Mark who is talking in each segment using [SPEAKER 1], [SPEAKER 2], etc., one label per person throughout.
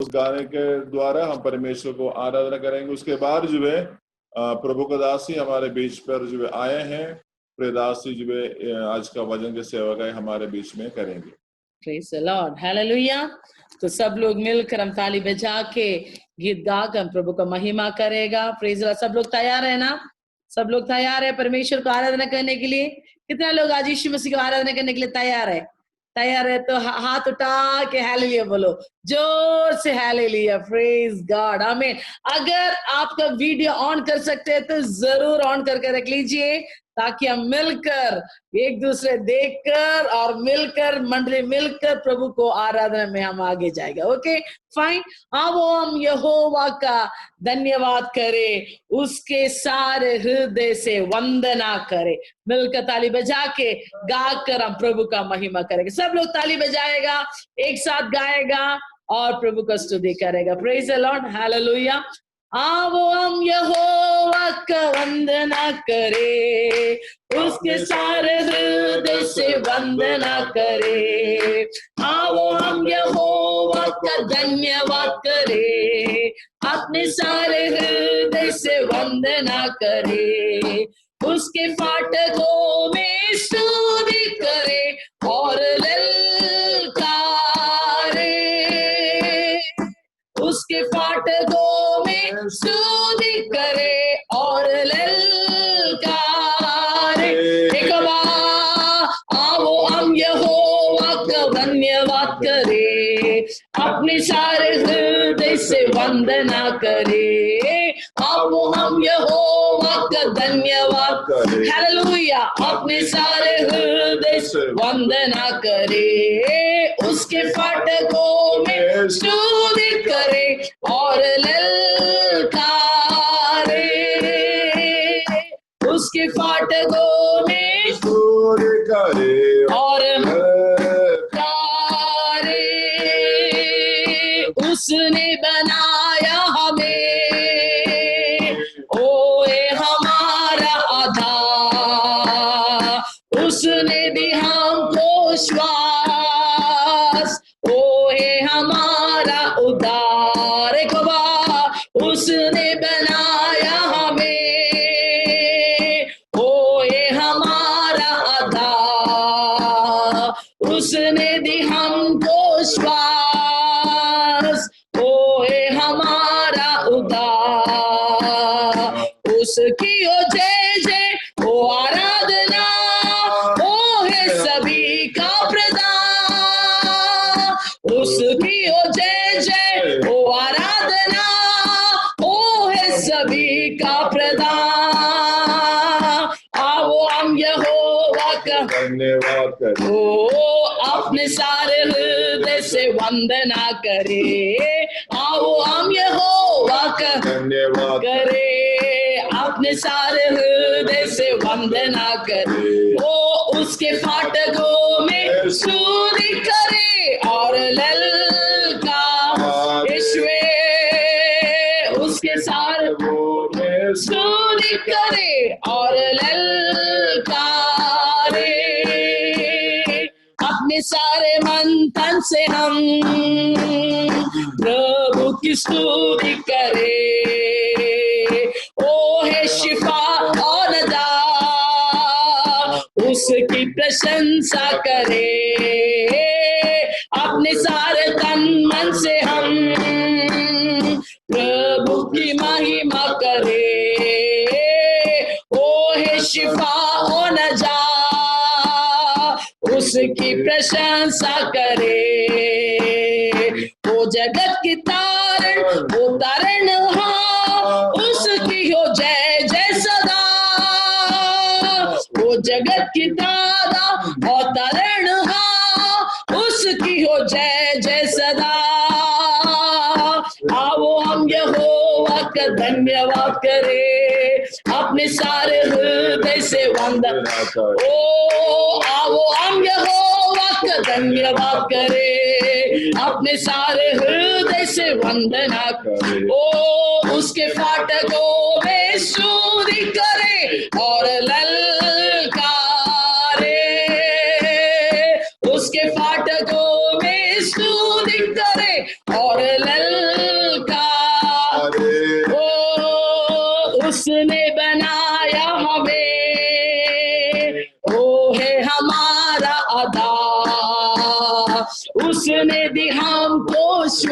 [SPEAKER 1] उस गाने के द्वारा हम परमेश्वर को आराधना करेंगे। उसके बाद जो है प्रभु का दासी हमारे बीच पर जो है आए हैं। प्रियदासी जो है आज का वचन के सेवकाई हमारे बीच में करेंगे।
[SPEAKER 2] Praise the Lord. Hallelujah. तो सब लोग मिलकर हम ताली बजा के गीत गाकर हम प्रभु का महिमा करेगा। Praise the. सब लोग तैयार है ना? सब लोग तैयार है परमेश्वर को आराधना करने के लिए? कितना लोग आज यीशु मसीह को आराधना करने के लिए तैयार है? तैयार है तो हाथ उठा के हालेलुया बोलो, जोर से हालेलुया। प्रेज गॉड, आमीन। अगर आपका वीडियो ऑन कर सकते हैं तो जरूर ऑन करके रख लीजिए, ताकि हम मिलकर एक दूसरे देखकर और मिलकर मंडली मिलकर प्रभु को आराधना में हम आगे जाएगा। Okay fine. अब हम यहोवा का धन्यवाद करें, उसके सारे हृदय से वंदना करें। मिलकर ताली बजा के गाकर हम प्रभु का महिमा करेंगे। सब लोग ताली बजाएगा, एक साथ गाएगा और प्रभु का स्तुति करेगा। Praise the Lord, hallelujah. आओ हम यहोवा का वंदना करे, उसके सारे हृदय से वंदना करे। आओ हम यहोवा का धन्यवाद करे, अपने सारे हृदय से वंदना करे। उसके फाटकों में स्तुति करे और ललकारे, उसके फाटकों में स्तुति करे और ललकारे। एक बार आओ हम यहोवा का धन्यवाद करे, अपने सारे हृदय से वंदना करे। आओ हम यहोवा का धन्यवाद करे, हालेलुया, अपने सारे हृदय से वंदना करे। उसके फाटकों में स्तुति करे और ललकारे, उसके फाटकों में स्तुति करे और ललकारे। उसने बनाया हमें, ओए हमारा आधार, उसने दी हमको श्वास, ओए हमारा उद्धार। एक बार उसने बनाया हमें, ओए हमारा आधार, उसने दी हमको श्वास, ओए हमारा उद्धार। उसकी ओ जय जय ओ आराधना, ओ है सभी का प्रदान। उसकी ओ जय जय ओ आराधना, ओ है सभी का प्रदान। आओ हम यहोवा का धन्यवाद करें, ओ अपने सारे हृदय से वंदना करे। आओ हम यहोवा का धन्यवाद करें, अपने सारे हृदय से वंदना करे। ओ उसके फाटकों में स्तुति करे और ललकार, ईश्वे उसके सारे में स्तुति करे और ललकारे। अपने सारे मन तन से हम प्रभु की स्तुति करे। ओ है शिफा और नजात, उसकी प्रशंसा करे। अपने सारे तन मन से हम प्रभु की महिमा करे। ओ है शिफा और नजात, उसकी प्रशंसा करे। वो जगत की तारण, वो तारणहार, उसकी हो जय जय सदा। वो जगत की दादा और तारणहार, उसकी हो जय जय सदा। आओ हम यहोवा का धन्यवाद करें, अपने सारे हृदय से वंदना करें। ओ आओ हम यहोवा का धन्यवाद करें, अपने सारे हृदय से वंदना करें। ओ उसके फाटकों में स्तुति करे और ललकारे, उसके फाटकों में स्तुति करे और ललकारे।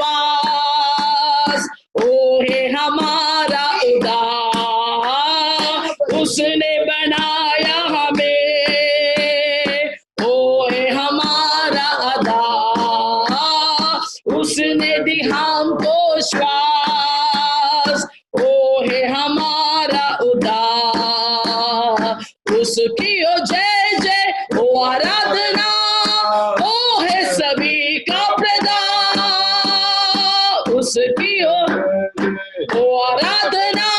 [SPEAKER 2] विश्वास, ओ है हमारा उद्धार, उसने बनाया हमें, ओ है हमारा आधार, उसने दी हमको श्वास, ओ है हमारा उद्धार, उसकी ओ जय जय ओ आराधना, ओ है सभी का प्रदान, उसकी ओ आराधना,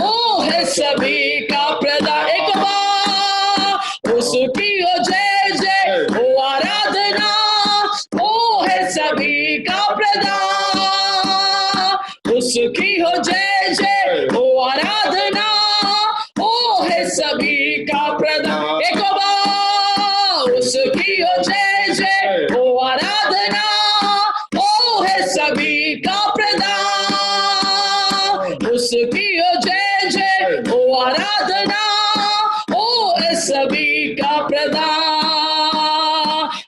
[SPEAKER 2] ओ है सभी का प्रदान। एक बार उसकी ओ जय जय ओ आराधना, ओ है सभी का प्रदान, उसकी हो जय जय ओ आराधना, ओ है सभी का प्रदान। एक बार उसकी हो जय जय ओ आराधना, ओ है सभी का प्रदान, उसकी हो जय जय ओ आराधना, ओ है सभी का प्रदान।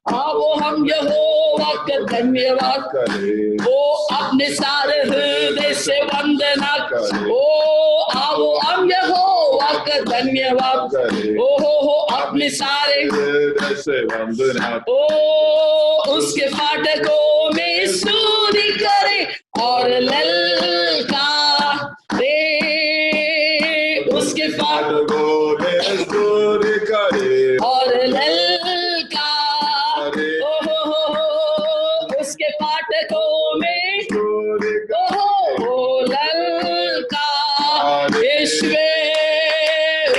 [SPEAKER 2] आओ हम यहोवा का धन्यवाद करें, ओ अपने सारे हृदय से वंदना करें, ओ आओ हम यहोवा का धन्यवाद करें, ओ हो अपने सारे हृदय से वंदना, ओ उसके फाटकों में स्तुति करें और ललकारे, उसके फाटकों में स्तुति करें और ललकारे, ओ हो उसके फाटकों में ओ ललकारे, यीशुवे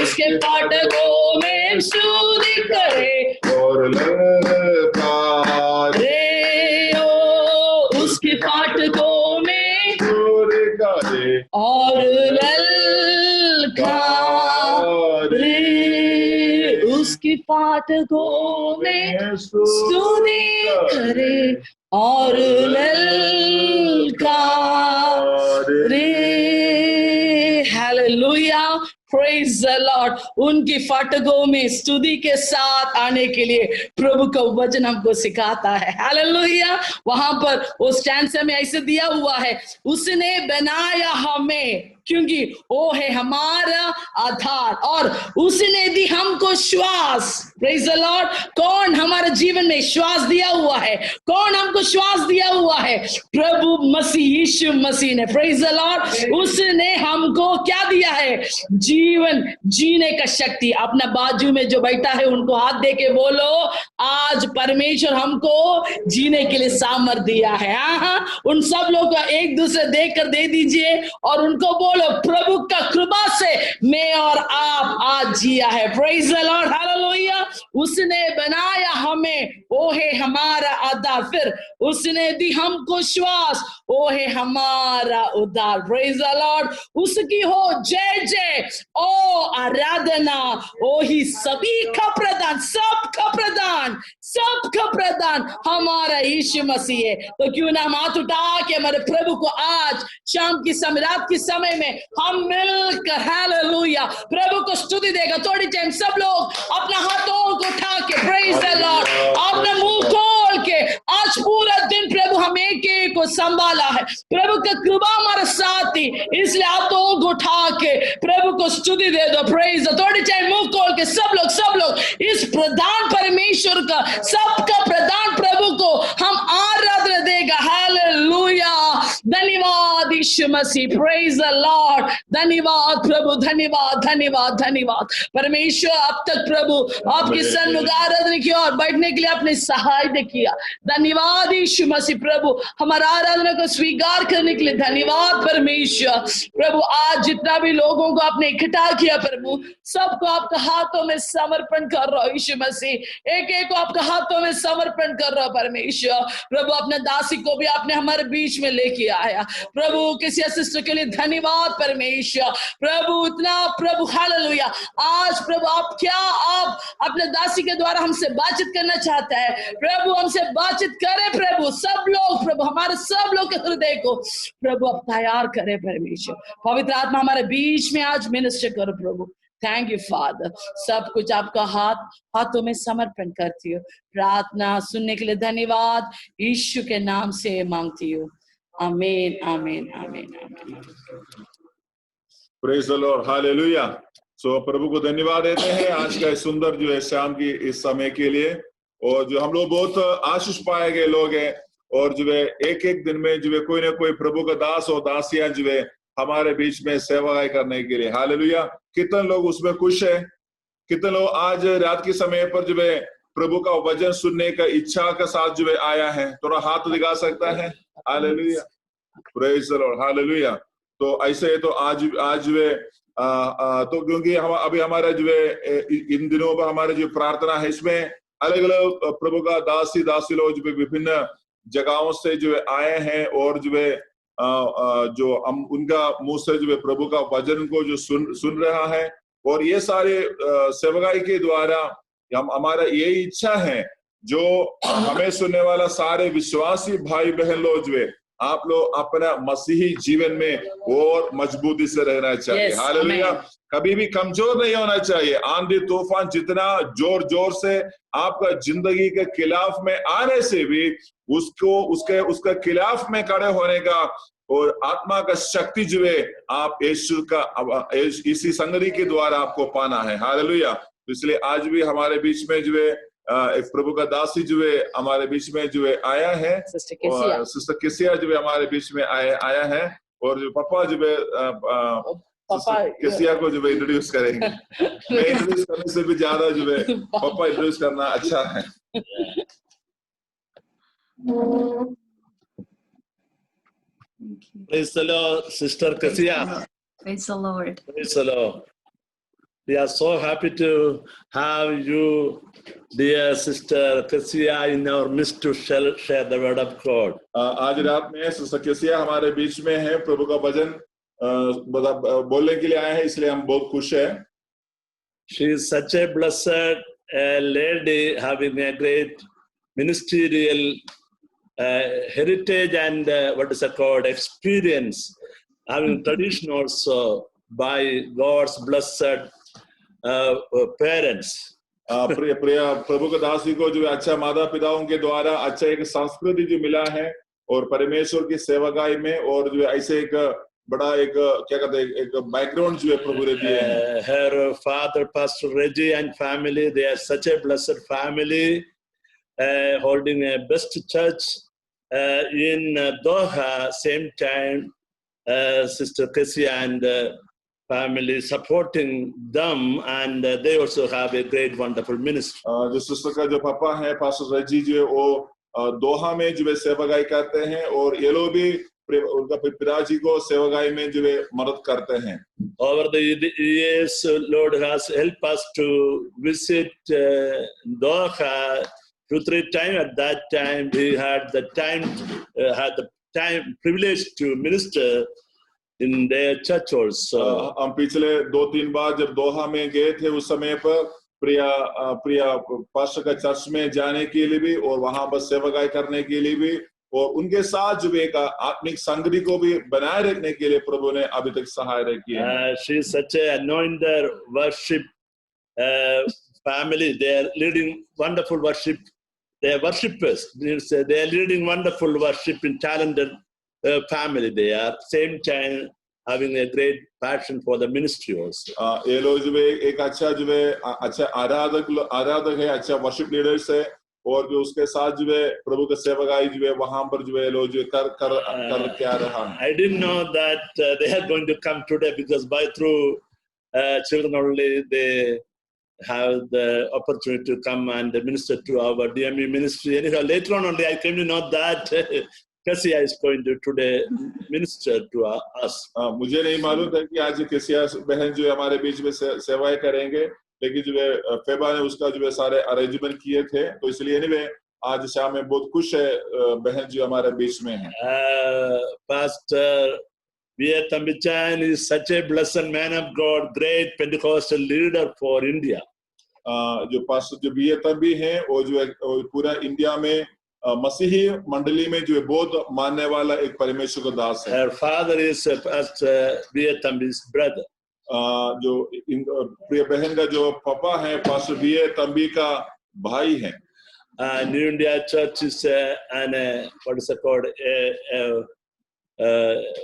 [SPEAKER 2] उसके फाटकों में स्तुति करे और ललकारे, ओ उसके फाटकों में स्तुति करे और ललकारे, उसके फाटकों में स्तुति करे और ललकारे। Hallelujah, praise the Lord. उनकी फाटकों में स्तुति के साथ आने के लिए प्रभु का वचन हमको सिखाता है। हालेलुया। वहां पर उस स्टैंजा में ऐसे दिया हुआ है, उसने बनाया हमें क्योंकि वो है हमारा आधार और उसने दी हमको श्वास। Praise the Lord. कौन हमारे जीवन में श्वास दिया हुआ है? कौन हमको श्वास दिया हुआ है? प्रभु मसीह यीशु मसीह ने। Praise the Lord. उसने हमको क्या दिया है? जीवन जीने का शक्ति। अपना बाजू में जो बैठा है उनको हाथ दे के बोलो, आज परमेश्वर हमको जीने के लिए सामर्थ दिया है। हाँ, उन सब लोग को एक दूसरे देख कर दे दीजिए और उनको बोलो, प्रभु का कृपा से मैं और आप आज जिया है। Praise the Lord, hallelujah. उसने बनाया हमें, वो है हमारा आधार। फिर उसने दी हमको श्वास, वो है हमारा उद्धार। Praise the Lord. उसकी हो जय जय, ओ आराधना, ओ ही सभी का प्रदान, सबका प्रदान, सबका प्रदान हमारा यीशु मसीह है। तो क्यों ना हाथ उठा के हमारे प्रभु को आज शाम की समय, रात के समय में हम मिलकर हालेलुया प्रभु को स्तुति देगा। थोड़ी टाइम सब लोग अपना हाथों को उठा के प्रेज द लॉर्ड, अपना मुंह खोल के, आज पूरा दिन प्रभु हमें एक को संभाला है, प्रभु का कृपा हमारे साथ ही, इसलिए हाथों को उठा के प्रभु को स्तुति दे दो। Praise the. थोड़ी टाइम मुंह खोल के सब लोग इस प्रधान परमेश्वर का, सबका प्रधान प्रभु को हम आराधना देगा। हालेलुया। धन्यवाद Yeshu Masih. Praise the Lord. धन्यवाद प्रभु, धन्यवाद धन्यवाद धन्यवाद परमेश्वर। अब तक प्रभु आपके सन्मुख आराधना की और बैठने के लिए आपने सहायता किया। धन्यवाद यीशु मसीह। प्रभु हमारा आराधना को स्वीकार करने के लिए धन्यवाद परमेश्वर। प्रभु आज जितना भी लोगों को आपने इकट्ठा किया प्रभु, सबको आपके हाथों में समर्पण कर रहा हूं यीशु मसीह। एक एक को आपके हाथों में समर्पण कर रहा हूं परमेश्वर। प्रभु अपने दासी को भी आपने हमारे बीच में लेके आया प्रभु। किसी सिस्टर के लिए धन्यवाद परमेश्वर। प्रभु इतना प्रभु हालेलुया। आज प्रभु आप अपने दासी के द्वारा हमसे बातचीत करना चाहते हैं प्रभु, हमसे बातचीत करें प्रभु। सब लोग प्रभु, हमारे सब लोग के हृदय को प्रभु आप तैयार करें परमेश्वर। पवित्र आत्मा हमारे बीच में आज मिनिस्टर करो प्रभु। थैंक यू फादर, सब कुछ आपका हाथों में समर्पण करती हूँ। प्रार्थना सुनने के लिए धन्यवाद, यीशु के नाम से मांगती हूँ, आमीन आमीन आमीन आमीन।
[SPEAKER 1] Praise the Lord, hallelujah. सो प्रभु को धन्यवाद देते हैं आज का सुंदर जो है शाम की इस समय के लिए, और जो हम लोग बहुत आशीष पाए गए लोग हैं, और जो है एक एक दिन में जो है कोई ना कोई प्रभु का दास और दासियां जो है हमारे बीच में सेवाएं करने के लिए, हालेलुया। कितने लोग उसमें खुश है, कितने लोग आज रात के समय पर जो है प्रभु का वचन सुनने का इच्छा के साथ जो है आया है, थोड़ा हाथ दिखा सकता है, hallelujah, praise the Lord, hallelujah. तो ऐसे तो आज जो है तो क्योंकि हम अभी हमारा जो है इन दिनों में हमारे जो प्रार्थना है इसमें अलग अलग प्रभु का दासी लोग जो विभिन्न जगहों से जो है आए हैं, और जो है जो हम उनका मुंह से जो है प्रभु का वचन को जो सुन रहा है, और ये सारे सेवकाई के द्वारा हमारा यही इच्छा है जो हमें सुनने वाला सारे विश्वासी भाई बहन लोग जो है आप लोग अपना मसीही जीवन में और मजबूती से रहना चाहिए, हालेलुया। कभी भी कमजोर नहीं होना चाहिए। आंधी तूफान जितना जोर जोर से आपका जिंदगी के खिलाफ में आने से भी उसके खिलाफ में खड़े होने का और आत्मा का शक्ति जो है आप यीशु का इसी संगति के द्वारा आपको पाना है, हालेलुया। तो इसलिए आज भी हमारे बीच में जो है एक प्रभु का दासी जो है हमारे बीच में जो है आया है, और सिस्टर किसिया जो है हमारे बीच में आया है, और जो पापा जो है किसिया को जो है इंट्रोड्यूस करेंगे। मैं इंट्रोड्यूस करने से भी ज्यादा जो है पापा इंट्रोड्यूस करना अच्छा है।
[SPEAKER 3] Praise the Lord, Sister Kasia.
[SPEAKER 4] Praise the Lord.
[SPEAKER 3] Praise the Lord. We are so happy to have you, dear Sister Kasia, in our midst to share the word of God.
[SPEAKER 1] आज रात में sister किसिया हमारे बीच में है, प्रभु का वचन बोलने के लिए आए हैं, इसलिए हम बहुत खुश हैं।
[SPEAKER 3] She is such a blessed lady, having a great ministerial heritage and what is it called, experience, having tradition also by God's blessed parents.
[SPEAKER 1] प्रिय प्रभु के दासी को जो अच्छा माता पिताओं के द्वारा अच्छा एक संस्कृति जो मिला है, और परमेश्वर की सेवकाई में, और जो ऐसे एक बड़ा एक क्या कहते हैं एक बैकग्राउंड जो है प्रभु ने दिए हैं।
[SPEAKER 3] Her father, Pastor Reggie, and family, they are such a blessed family, holding a best church in Doha. Same time, Sister Kasia and family supporting them, and they also have a great, wonderful ministry.
[SPEAKER 1] जो sister का जो पापा है pastor रजी जो है वो दोहा में जो है सेवकाई करते हैं, और ये लोग भी उनका पिताजी को सेवकाई में जो है मदद करते हैं।
[SPEAKER 3] Over the years, Lord has helped us to visit Doha 2-3 times. At that time, we had the time privilege to minister in their church also.
[SPEAKER 1] हम पिछले 2-3 बार जब दोहा में गए थे उस समय पर प्रिया पास्टर का चर्च में जाने के लिए भी, और वहां पर सेवकाई करने के लिए भी, और उनके साथ जो एक आत्मिक संगति को भी बनाए रखने के लिए प्रभु ने अभी तक सहायता की है।
[SPEAKER 3] She is such an anointed worship family. They are leading wonderful worship. They are worshippers. They are leading wonderful worship in talented family. They are same time having a great passion for the ministry also.
[SPEAKER 1] ये लोग जो है एक अच्छा आराधक है, अच्छा worship leaders है, और जो उसके साथ जो है प्रभु के सेवकाई जो है वहां पर जो है लोग जो कर क्या रहा है।
[SPEAKER 3] I didn't know that they are going to come today, because through children only they have the opportunity to come and minister to our DME ministry. Anyhow, later on only I came to know that Kasia is going to today minister to us.
[SPEAKER 1] मुझे नहीं मालूम था कि आज किसिया बहन जो हमारे बीच में सेवाएं करेंगे, लेकिन जो है फेबा ने उसका जो है सारे अरेंजमेंट किए थे, तो इसलिए एनीवे आज शाम में बहुत खुश है बहन जो हमारे बीच में है।
[SPEAKER 3] Pastor B.A. Tambichan is such a blessed man of God, great Pentecostal leader for India.
[SPEAKER 1] जो पास्टर जो B.A. तंबी हैं वो जो है पूरा इंडिया में मसीही मंडली में जो है बहुत मानने वाला एक परमेश्वर का दास है।
[SPEAKER 3] Her father is Pastor B.A. Tambi's brother.
[SPEAKER 1] जो प्रिय बहन का जो पापा है पास्टर बीए तंबी का भाई है।
[SPEAKER 3] New India Church is what is it called?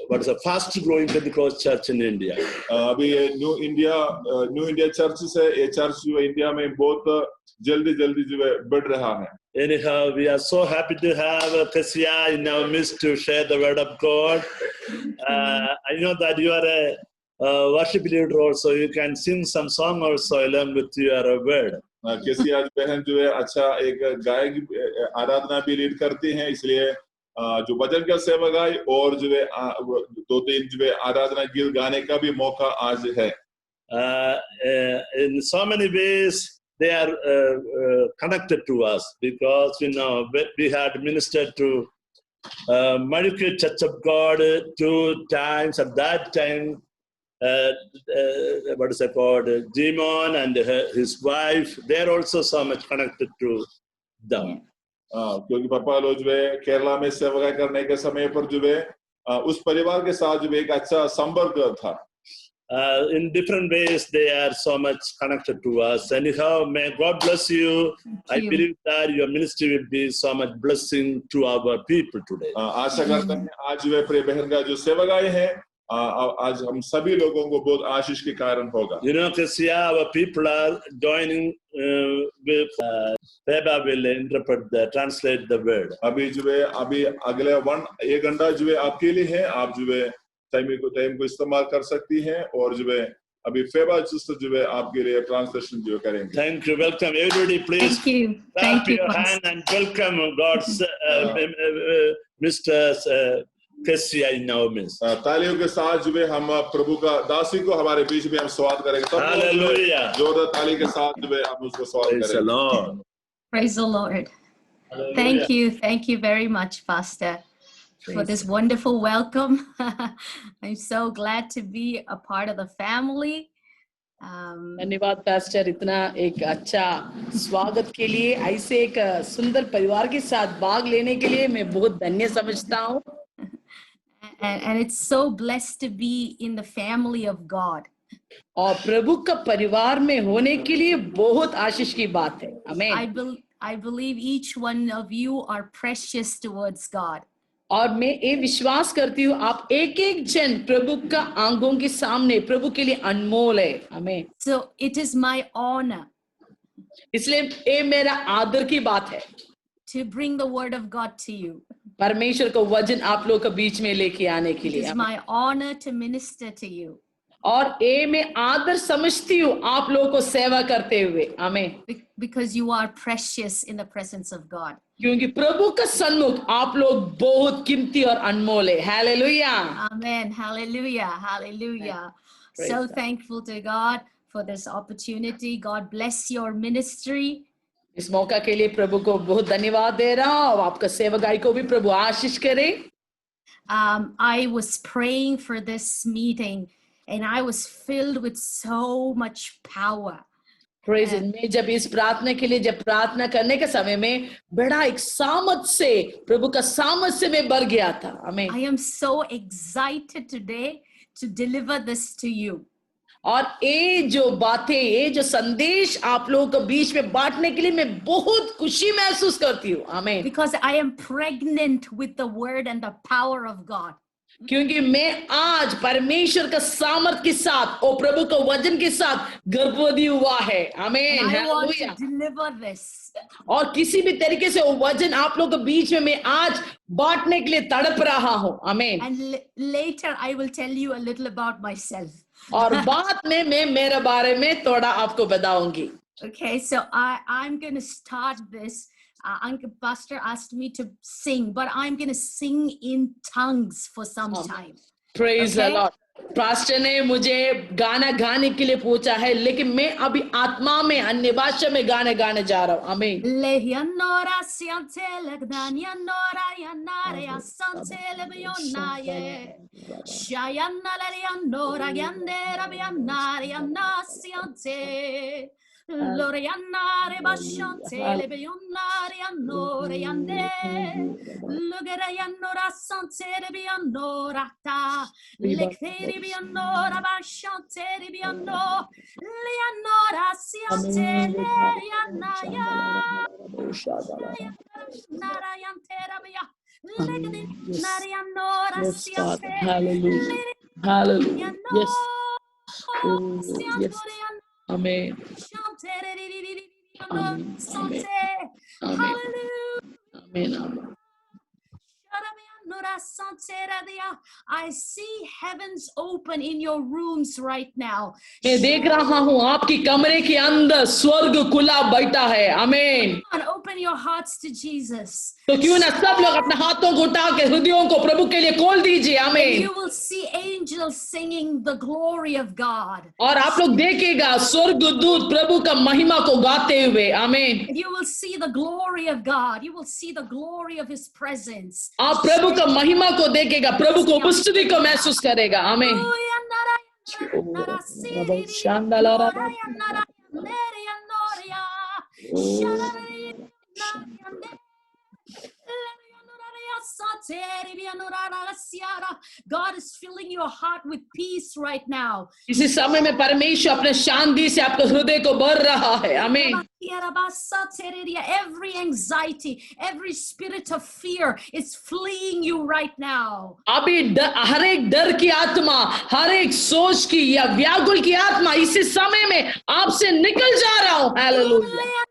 [SPEAKER 3] What is a fast growing Pentecost church in India.
[SPEAKER 1] अभी ये न्यू इंडिया चर्च है, ये चर्च जो इंडिया में बहुत जल्दी जो है बढ़ रहा है।
[SPEAKER 3] Anyhow, we are so happy to have Kesia in our midst to share the word of God. I know that you are a worship leader also. You can sing some song also along with your word.
[SPEAKER 1] केसिया बहन जो है अच्छा एक गायक आराधना भी lead करती हैं, इसलिए जो भजन का सेवा गाय और जो है 2-3 जो है आराधना गीत गाने का भी मौका आज है।
[SPEAKER 3] In so many ways they are connected to us, because we had ministered to Madhukar Church of God 2 times. At that time, what is it called? Jimon and his wife, they are also so much connected to them.
[SPEAKER 1] क्योंकि पापा लोग जो है केरला में सेवा करने के समय पर जो है उस परिवार के साथ जो एक अच्छा संपर्क था।
[SPEAKER 3] In different ways, they are so much connected to us. Anyhow, may God bless you. I believe that your ministry will be so much blessing to our people today.
[SPEAKER 1] आशा करते हैं आज जो है प्रिय बहन का जो सेवकाई है आज हम सभी लोगों को बहुत आशीष के कारण होगा।
[SPEAKER 3] You know, Kesia, our people are joining with Beba will interpret translate the word.
[SPEAKER 1] अभी जो है अभी अगले 1 घंटा जो है आपके लिए है, आप जो है टाइम को इस्तेमाल कर सकती हैं और जो है अभी फेबा सिस्टर जो है आपके लिए ट्रांसलेशन जो करेंगे।
[SPEAKER 3] Thank you, welcome everybody, please. Thank you, your hand and welcome God's Mr. Kesia in our midst.
[SPEAKER 1] तालियों के साथ जो है हम प्रभु का दासी को हमारे बीच में हम स्वागत करेंगे।
[SPEAKER 3] Hallelujah.
[SPEAKER 1] जोरदार ताली के साथ जो है हम उसको स्वागत करेंगे।
[SPEAKER 3] Praise the Lord.
[SPEAKER 4] Praise the Lord.
[SPEAKER 3] Hallelujah.
[SPEAKER 4] Thank you very much, Pastor, for this wonderful welcome. I'm so glad to be a part of the family.
[SPEAKER 2] धन्यवाद पास्टर, इतना एक अच्छा स्वागत के लिए, ऐसे एक सुंदर परिवार के साथ भाग लेने के लिए मैं बहुत धन्य समझता हूँ।
[SPEAKER 4] And it's so blessed to be in the family of God.
[SPEAKER 2] और प्रभु का परिवार में होने के लिए बहुत आशीष की बात है। आमीन।
[SPEAKER 4] I believe each one of you are precious towards God.
[SPEAKER 2] और मैं ये विश्वास करती हूँ आप एक जन प्रभु का आंखों के सामने प्रभु के लिए अनमोल है। आमीन।
[SPEAKER 4] So it is my honor
[SPEAKER 2] इसलिए ये मेरा आदर की बात है
[SPEAKER 4] to bring the word of God to you.
[SPEAKER 2] परमेश्वर का वचन आप लोग के बीच में लेके आने के
[SPEAKER 4] It
[SPEAKER 2] लिए।
[SPEAKER 4] is my honor to minister to you.
[SPEAKER 2] और ये मैं आदर समझती हूँ आप लोगों को सेवा करते हुए। आमीन।
[SPEAKER 4] Because you are precious in the presence of God.
[SPEAKER 2] क्योंकि प्रभु का सन्मुख आप लोग बहुत कीमती और अनमोल है। Hallelujah.
[SPEAKER 4] Amen. Hallelujah. Hallelujah.
[SPEAKER 2] Praise
[SPEAKER 4] So
[SPEAKER 2] God.
[SPEAKER 4] thankful to God for this opportunity. God bless your ministry.
[SPEAKER 2] इस मौका के लिए प्रभु को बहुत धन्यवाद दे रहा हूँ और आपका सेवकाई को भी प्रभु आशीष करे।
[SPEAKER 4] I was praying for this meeting and I was filled with so much power.
[SPEAKER 2] Praise Him. मैं जब इस प्रार्थना के लिए जब प्रार्थना करने के समय में बड़ा एक सामर्थ से प्रभु का सामर्थ से मैं भर गया था। आमीन।
[SPEAKER 4] I am so excited today to deliver this to you.
[SPEAKER 2] और ये जो बातें ये जो संदेश आप लोगों के बीच में बांटने के लिए मैं बहुत खुशी महसूस करती हूँ। आमीन।
[SPEAKER 4] Because I am pregnant with the word and the power of God.
[SPEAKER 2] क्योंकि मैं आज परमेश्वर का सामर्थ के साथ और प्रभु का वचन के साथ गर्भवती हुआ है। आमीन।
[SPEAKER 4] And I want to
[SPEAKER 2] hallelujah.
[SPEAKER 4] deliver this.
[SPEAKER 2] और किसी भी तरीके से वो वचन आप लोगों के बीच में मैं आज बांटने के लिए तड़प रहा हूँ। आमीन।
[SPEAKER 4] And later I will tell you a little about myself.
[SPEAKER 2] और बाद में मैं मेरे बारे में थोड़ा आपको बताऊंगी।
[SPEAKER 4] Okay, so I'm going to start this. Pastor asked me to sing, but I'm going to sing in tongues for some time.
[SPEAKER 2] Praise the
[SPEAKER 4] Okay?
[SPEAKER 2] Lord. Pastor ने मुझे गाना गाने के लिए पूछा है, लेकिन मैं अभी आत्मा में अन्य भाषा में गाने गाने जा रहा हूँ। आमीन।
[SPEAKER 4] Lehianora siantele gdanianora yanare asantele bionaye. Shayana lerianora yandera bianare anasiante. Lorianare bashante lebionare annore yande. Lugerayanora sante lebianora ta. Lekeri bianora bashante lebiano. Leanora siante leanaya. Narayantera
[SPEAKER 2] Yes, Father. Hallelujah. Hallelujah. Yes. Oh, yes. Amen. Amen. Amen. Amen. Amen. Amen.
[SPEAKER 4] I see heavens open in your rooms right now.
[SPEAKER 2] मैं देख रहा हूँ आपकी कमरे के अंदर स्वर्ग खुला बैठा है. आमीन.
[SPEAKER 4] Open your hearts to Jesus.
[SPEAKER 2] तो क्यों ना सब लोग अपने हाथों को उठा के हृदयों को प्रभु के लिए खोल दीजिए. आमीन.
[SPEAKER 4] You will see angels singing the glory of God.
[SPEAKER 2] और आप लोग देखेगा स्वर्गदूत प्रभु का महिमा को गाते हुए. आमीन.
[SPEAKER 4] You will see the glory of God. You will see the glory of His presence.
[SPEAKER 2] आप प्रभु का महिमा को देखेगा, प्रभु को उपस्थिति को महसूस करेगा. आमीन.
[SPEAKER 4] God is filling your heart with peace right now.
[SPEAKER 2] इसी समय में परमेश्वर अपने शांति से आपके हृदय को भर रहा है. आमीन.
[SPEAKER 4] Every anxiety, every spirit of fear is fleeing you right now.
[SPEAKER 2] अभी हर एक डर की आत्मा, हर एक सोच की या व्याकुल की आत्मा इसी समय में आपसे निकल जा रहा हूं. Hallelujah.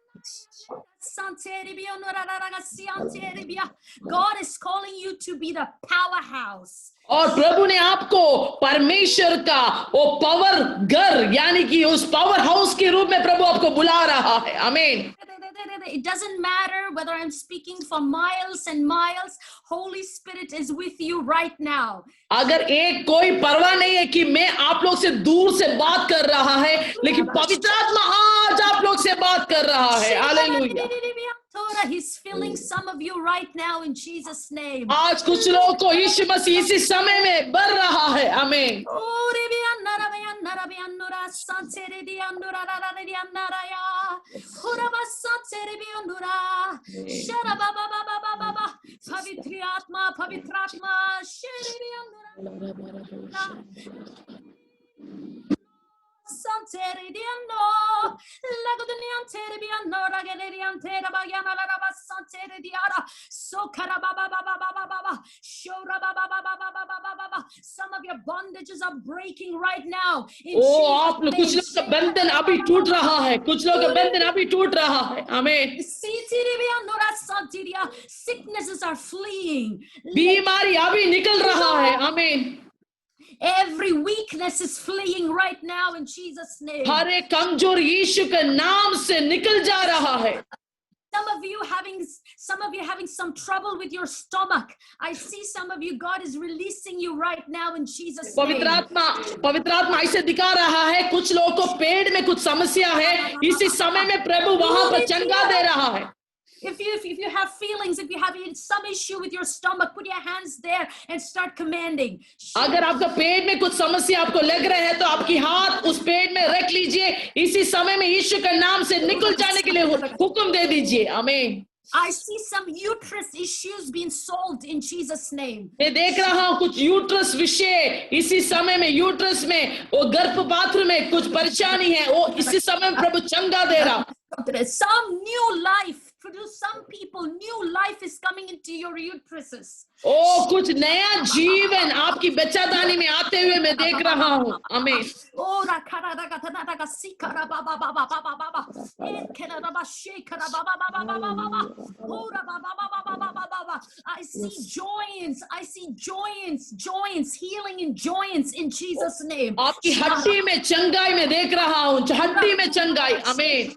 [SPEAKER 4] God is calling you to be the powerhouse.
[SPEAKER 2] और प्रभु ने आपको परमेश्वर का वो पावर घर यानी कि उस पावर हाउस के रूप में प्रभु आपको बुला रहा है. आमीन.
[SPEAKER 4] It doesn't matter whether I'm speaking for miles and miles. Holy Spirit is with you right now.
[SPEAKER 2] अगर एक कोई परवाह नहीं है कि मैं आप लोग से दूर से बात कर रहा है, लेकिन पवित्र आत्मा आज आप लोग से बात कर रहा है. Hallelujah.
[SPEAKER 4] He's filling some of you right now in Jesus' name.
[SPEAKER 2] आज कुछ लोगों को यीशु मसीह इसी समय में भर रहा है. आमीन.
[SPEAKER 4] पवित्र आत्मा Santere diano, lagodaniantere biano, ragaderiantere bagana la basantere diara, so karababa baba, shora baba. Some of your bondages are breaking right now.
[SPEAKER 2] Oh, आप लोग कुछ लोग का बंधन अभी टूट रहा है, कुछ लोग का बंधन अभी टूट रहा है. आमीन.
[SPEAKER 4] Sicknesses are fleeing.
[SPEAKER 2] बीमारी अभी निकल रहा है. आमीन.
[SPEAKER 4] Every weakness is fleeing right now in Jesus' name.
[SPEAKER 2] हर एक कमजोर यीशु के नाम से निकल जा रहा है.
[SPEAKER 4] Some of you having some trouble with your stomach. I see some of you, God is releasing you right now in Jesus' name.
[SPEAKER 2] पवित्र आत्मा ऐसे दिखा रहा है, कुछ लोगों को पेट में कुछ समस्या है, इसी समय में प्रभु वहां पर चंगा दे रहा है.
[SPEAKER 4] If you have feelings, if you have some issue with your stomach, put your hands there and start commanding.
[SPEAKER 2] अगर आपका पेट में कुछ समस्या आपको लग रहा है तो आपकी हाथ उस पेट में रख लीजिए. इसी समय में यीशु के नाम से निकल जाने के लिए हुक्म दे दीजिए. आमीन.
[SPEAKER 4] I see some uterus issues being solved in Jesus' name.
[SPEAKER 2] मैं देख रहा हूँ कुछ यूट्रस विषय इसी समय में, यूट्रस में वो गर्भपात्र में कुछ परेशानी है, वो इसी समय में प्रभु चंगा दे रहा.
[SPEAKER 4] Some new life. To some people, new life is coming into your uteruses.
[SPEAKER 2] ओ कुछ नया जीवन आपकी बच्चादानी में आते हुए मैं देख रहा हूँ. आमीन.
[SPEAKER 4] I see joints, healing in joints in Jesus' name.
[SPEAKER 2] आपकी हड्डी में चंगाई में देख रहा हूँ, हड्डी में चंगाई. आमीन.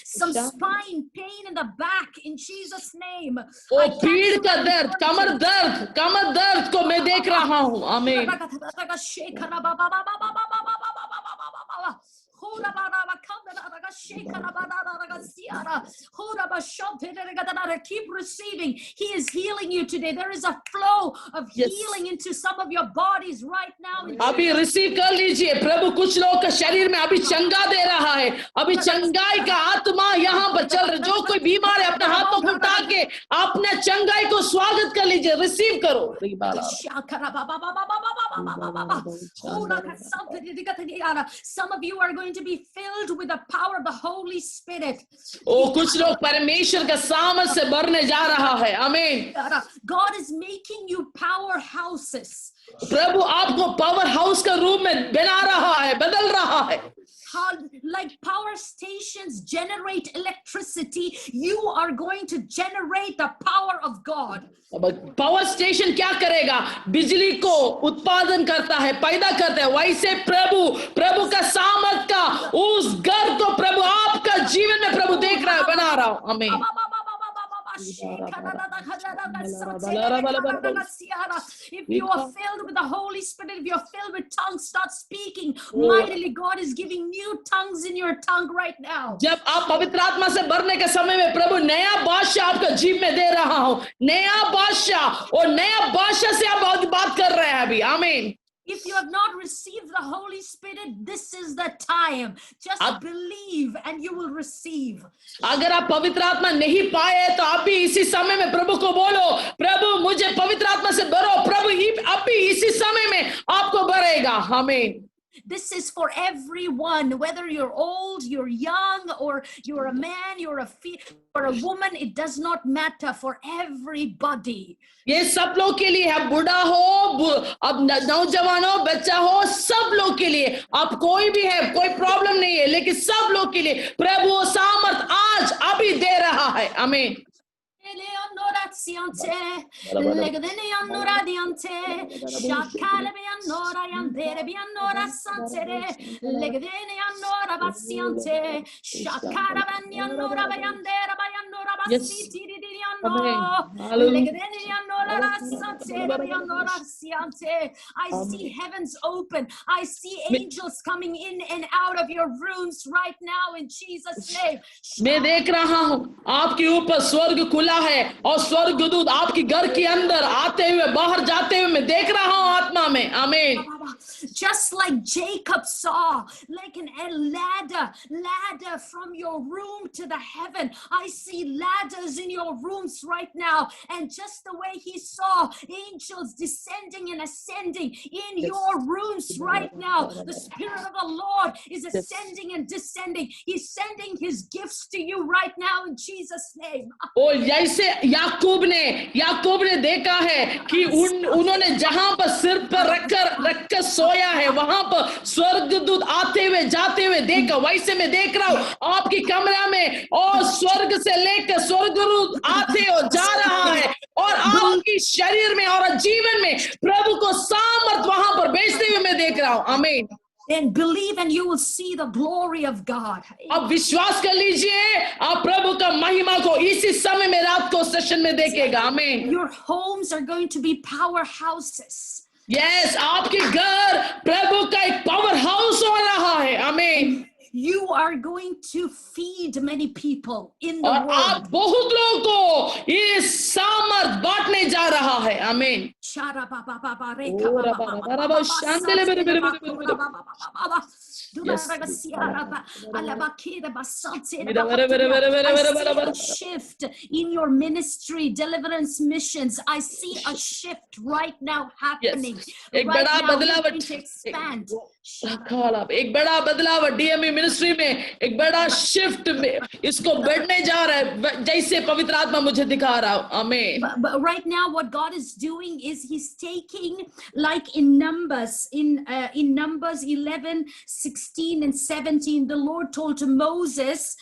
[SPEAKER 4] Some spine pain in the back in Jesus' name.
[SPEAKER 2] ओ पीड़ का दर्द, कमर दर्द को मैं देख रहा हूँ. आमीन.
[SPEAKER 4] Keep receiving. He is healing you today. There is a flow of
[SPEAKER 2] Yes.
[SPEAKER 4] healing into some of your bodies right now. in
[SPEAKER 2] अभी रिसीव कर लीजिए. प्रभु कुछ लोग का शरीर में अभी चंगा दे रहा है. अभी चंगाई का आत्मा यहाँ पर चल रहा है. जो कोई बीमार है अपने हाथों को उठा के अपने चंगाई को स्वागत कर लीजिए. रिसीव करो.
[SPEAKER 4] Some of you are going to be filled with the power of the Holy Spirit.
[SPEAKER 2] ओ कुछ लोग परमेश्वर का सामर्थ से भरने जा रहा है. आमीन.
[SPEAKER 4] God is making you powerhouses.
[SPEAKER 2] प्रभु आपको पावर हाउस का रूप में बना रहा है, बदल रहा है.
[SPEAKER 4] How, like power stations generate electricity, you are going to generate the power of God.
[SPEAKER 2] अब पावर स्टेशन क्या करेगा? बिजली को उत्पादन करता है, पैदा करता है. वैसे प्रभु का सामर्थ का उस घर को प्रभु आपका जीवन में प्रभु देख रहा है, बना रहा हूं. आमीन.
[SPEAKER 4] If you are filled with the Holy Spirit, if you are filled with tongues, start speaking mightily. God is giving new tongues in your tongue right now.
[SPEAKER 2] जब आप पवित्र आत्मा से भरने के समय में प्रभु नया भाषा आपका जीव में दे रहा हूं. नया भाषा और नया भाषा से आप बात कर रहे हैं अभी. आमीन.
[SPEAKER 4] If you have not received the Holy Spirit, this is the time. Just believe and you will receive.
[SPEAKER 2] अगर आप पवित्र आत्मा नहीं पाए तो आप भी इसी समय में प्रभु को बोलो, प्रभु मुझे पवित्र आत्मा से भरो. प्रभु अभी इसी समय में आपको भरेगा. आमीन.
[SPEAKER 4] This is for everyone, whether you're old, you're young, or you're a man, you're a woman, it does not matter. For everybody.
[SPEAKER 2] ये सब लोग के लिए है. बुढ़ा हो, अब नौजवान हो, बच्चा हो, सब लोग के लिए. आप कोई भी है, कोई प्रॉब्लम नहीं है, लेकिन सब लोग के लिए प्रभु सामर्थ आज अभी दे रहा है. आमीन.
[SPEAKER 4] I see heavens open. I see angels coming in and out of your rooms right now in Jesus' name.
[SPEAKER 2] मैं देख रहा हूं आपके ऊपर स्वर्ग खुला है और स्वर्गदूत आपके घर के अंदर आते हुए बाहर जाते हुए मैं देख रहा हूं आत्मा में. आमीन.
[SPEAKER 4] Just like Jacob saw, like a ladder from your room to the heaven. I see ladders in your rooms right now, and just the way he saw angels descending and ascending in your rooms right now, the Spirit of the Lord is ascending and descending. He's sending his gifts to you right now in Jesus' name.
[SPEAKER 2] और जैसे याकूब ने देखा है कि उन्होंने जहां पर सिर पर रखकर सोया है वहां पर स्वर्गदूत आते हुए जाते हुए देखा. वैसे मैं देख रहा हूं आपकी कमरा में और स्वर्ग से लेकर स्वर्गदूत आते और जा रहा है और आपकी शरीर में और जीवन में प्रभु को सामर्थ वहां पर भेजते हुए मैं देख रहा हूं. आमीन.
[SPEAKER 4] And believe and you will see the glory of God.
[SPEAKER 2] अब विश्वास कर लीजिए, आप प्रभु का महिमा को इसी समय में रात को सेशन में देखेगा. आमीन.
[SPEAKER 4] Your homes are going to be powerhouses.
[SPEAKER 2] Yes, आपके घर प्रभु का एक पावर हाउस हो रहा है. आमीन.
[SPEAKER 4] You are going to feed many people in the
[SPEAKER 2] और
[SPEAKER 4] world.
[SPEAKER 2] आप बहुत लोगों को इस सामर्थ बांटने जा रहा है. आमीन.
[SPEAKER 4] Shift in your ministry, deliverance missions. I see a shift right now happening.
[SPEAKER 2] एक
[SPEAKER 4] Right
[SPEAKER 2] बड़ा
[SPEAKER 4] now,
[SPEAKER 2] बदलाव
[SPEAKER 4] we're going to expand.
[SPEAKER 2] एक बड़ा बदलाव डीएमई मिनिस्ट्री में एक बड़ा शिफ्ट में इसको बढ़ने जा रहा है जैसे पवित्र आत्मा मुझे दिखा रहा है. आमीन.
[SPEAKER 4] But right now what God is doing is he's taking, like in Numbers 11, 16 and 17, the Lord told to Moses,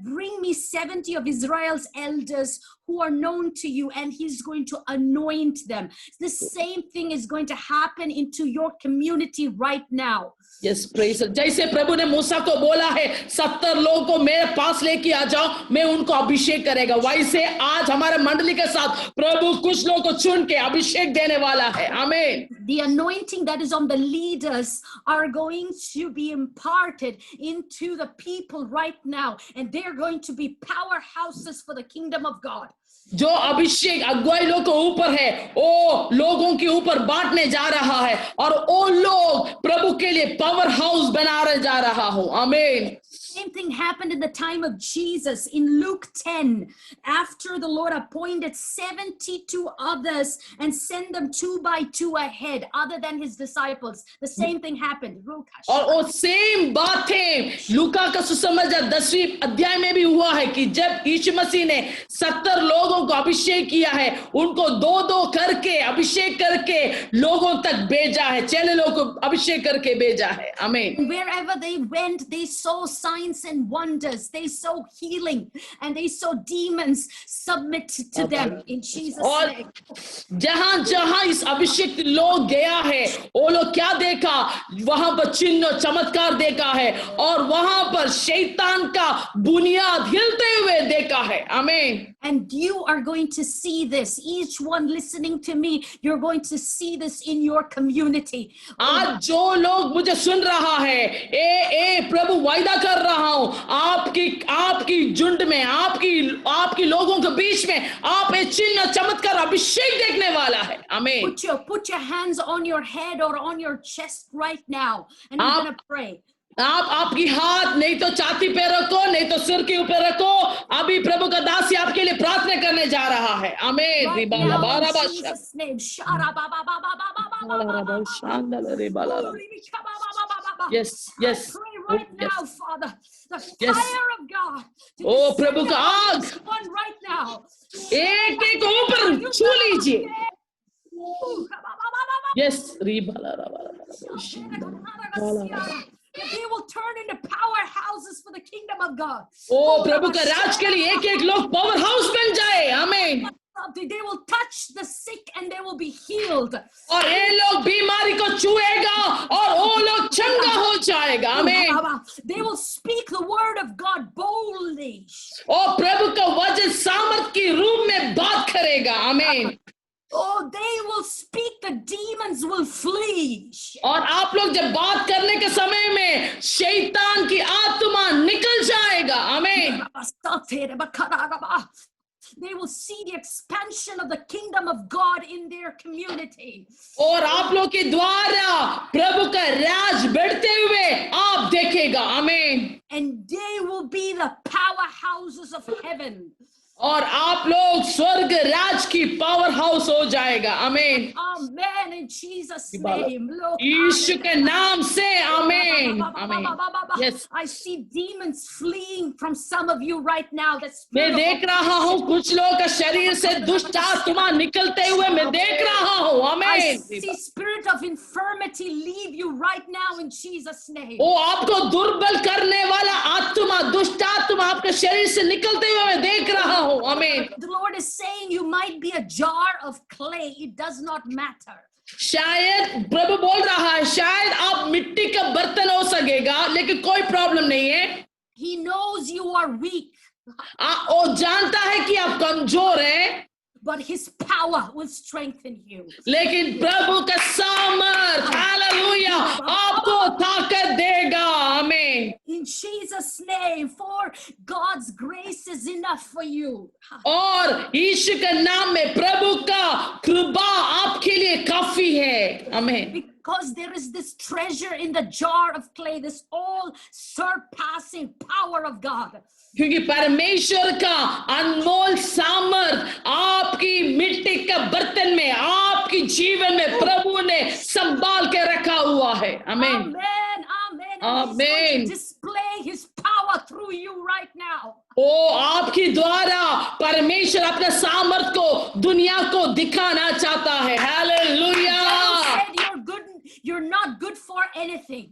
[SPEAKER 4] bring me 70 of Israel's elders who are known to you, and he's going to anoint them. The same thing is going to happen into your community right now.
[SPEAKER 2] Yes praise, जैसे प्रभु ने मूसा को बोला है 70 लोगों को मेरे पास लेके आ जाओ, मैं उनको अभिषेक करेगा, वैसे आज हमारे मंडली के साथ प्रभु कुछ लोगों को चुन के अभिषेक देने वाला है. आमीन.
[SPEAKER 4] The anointing that is on the leaders are going to be imparted into the people right now, and they're going to be powerhouses for the kingdom of God.
[SPEAKER 2] जो अभिषेक अगुवाई लोग के ऊपर है वो लोगों के ऊपर बांटने जा रहा है, और वो लोग प्रभु के लिए पावर हाउस बनाने जा रहा हो. आमीन.
[SPEAKER 4] Same thing happened in the time of Jesus in Luke 10. After the Lord appointed 72 others and sent them 2 by 2 ahead, other than his disciples, the same thing happened.
[SPEAKER 2] और वो सेम बात है लूका का सुसमाचार 10वीं अध्याय में भी हुआ है कि जब यीशु मसीह ने 70 लोगों को अभिषेक किया है, उनको 2-2 करके अभिषेक करके लोगों तक भेजा है, चेले लोगों को अभिषेक करके भेजा है. आमीन.
[SPEAKER 4] Wherever they went, they saw signs and wonders, they saw healing, and they saw demons submit to them in Jesus name.
[SPEAKER 2] जहां जहां इस अभिषेक लोग गया है, वो लोग क्या देखा, वहां पर चिन्ह चमत्कार देखा है, और वहां पर शैतान का बुनियाद हिलते हुए देखा है. आमीन.
[SPEAKER 4] And you are going to see this. Each one listening to me, you're going to see this in your community.
[SPEAKER 2] आज जो लोग मुझे सुन रहा है, ए प्रभु वायदा कर रहा हूं, आपकी झुंड में, आपकी लोगों के बीच में आप ये चिन्ह चमत्कार अभिषेक देखने वाला है. आमीन.
[SPEAKER 4] Put your hands on your head or on your chest right now, and I'm going to pray.
[SPEAKER 2] आप आपकी हाथ नहीं तो छाती पे रखो, नहीं तो सिर के ऊपर रखो. अभी प्रभु का दासी आपके लिए प्रार्थना करने जा रहा है. आमीन.
[SPEAKER 4] Right now, in Jesus' name.
[SPEAKER 2] Yes, yes.
[SPEAKER 4] I pray right now, Father, the
[SPEAKER 2] Yes.
[SPEAKER 4] fire of God. to
[SPEAKER 2] Oh,
[SPEAKER 4] descend
[SPEAKER 2] प्रभु का
[SPEAKER 4] upon
[SPEAKER 2] आग.
[SPEAKER 4] this one right now.
[SPEAKER 2] एक ऊपर छू लीजिए. Yes.
[SPEAKER 4] That they will turn into powerhouses for the kingdom of God.
[SPEAKER 2] ओ प्रभु का राज के लिए एक लोग पावर हाउस बन जाए. आमीन.
[SPEAKER 4] They will touch the sick and they will be healed.
[SPEAKER 2] और ये लोग बीमारी को छुएगा और वो लोग चंगा हो जाएगा. आमीन.
[SPEAKER 4] They will speak the word of God boldly.
[SPEAKER 2] और प्रभु का वचन सामर्थ के रूप में बात करेगा. आमीन.
[SPEAKER 4] Oh, they will speak, the demons will flee.
[SPEAKER 2] और आप लोग जब बात करने के समय में शैतान की आत्मा निकल जाएगा. आमीन.
[SPEAKER 4] They will see the expansion of the kingdom of God in their community.
[SPEAKER 2] और आप लोग के द्वारा प्रभु का राज बढ़ते हुए आप देखेगा. आमीन.
[SPEAKER 4] And they will be the powerhouses of heaven.
[SPEAKER 2] और आप लोग स्वर्ग राज की पावर हाउस हो जाएगा. आमीन.
[SPEAKER 4] Amen. In Jesus' name.
[SPEAKER 2] यीशु के नाम से. आमीन. आमीन. Yes.
[SPEAKER 4] I see demons fleeing from some of you right now.
[SPEAKER 2] मैं देख रहा हूँ कुछ लोगों का शरीर से दुष्ट आत्मा निकलते हुए मैं देख रहा हूँ.
[SPEAKER 4] I
[SPEAKER 2] आमीन.
[SPEAKER 4] see spirit of infirmity leave you right now in Jesus' name.
[SPEAKER 2] वो आपको दुर्बल करने वाला आत्मा, दुष्ट आत्मा आपके शरीर से निकलते हुए मैं देख रहा हूँ. आमीन.
[SPEAKER 4] The Lord is saying you might be a jar of clay. It does not matter.
[SPEAKER 2] शायद प्रभु बोल रहा है शायद आप मिट्टी का बर्तन हो सकेगा, लेकिन कोई प्रॉब्लम नहीं है.
[SPEAKER 4] He knows you are weak,
[SPEAKER 2] वो जानता है कि आप कमजोर हैं,
[SPEAKER 4] but his power will strengthen you.
[SPEAKER 2] लेकिन प्रभु का सामर्थ, हालेलुया, आपको ताकत देगा. आमीन.
[SPEAKER 4] In Jesus' name, for God's grace is enough for you.
[SPEAKER 2] और यीशु के नाम में प्रभु का कृपा आपके लिए काफी है. आमीन.
[SPEAKER 4] Because there is this treasure in the jar of clay, this all surpassing power of God.
[SPEAKER 2] क्योंकि परमेश्वर का अनमोल सामर्थ आपकी मिट्टी का बर्तन में, आपकी जीवन में प्रभु ने संभाल के रखा हुआ है. आमीन.
[SPEAKER 4] Amen. Amen. And
[SPEAKER 2] Amen.
[SPEAKER 4] He's going to display his power through you right now.
[SPEAKER 2] ओ आपकी द्वारा परमेश्वर अपने सामर्थ को दुनिया को दिखाना चाहता है. Hallelujah.
[SPEAKER 4] You're not good for anything.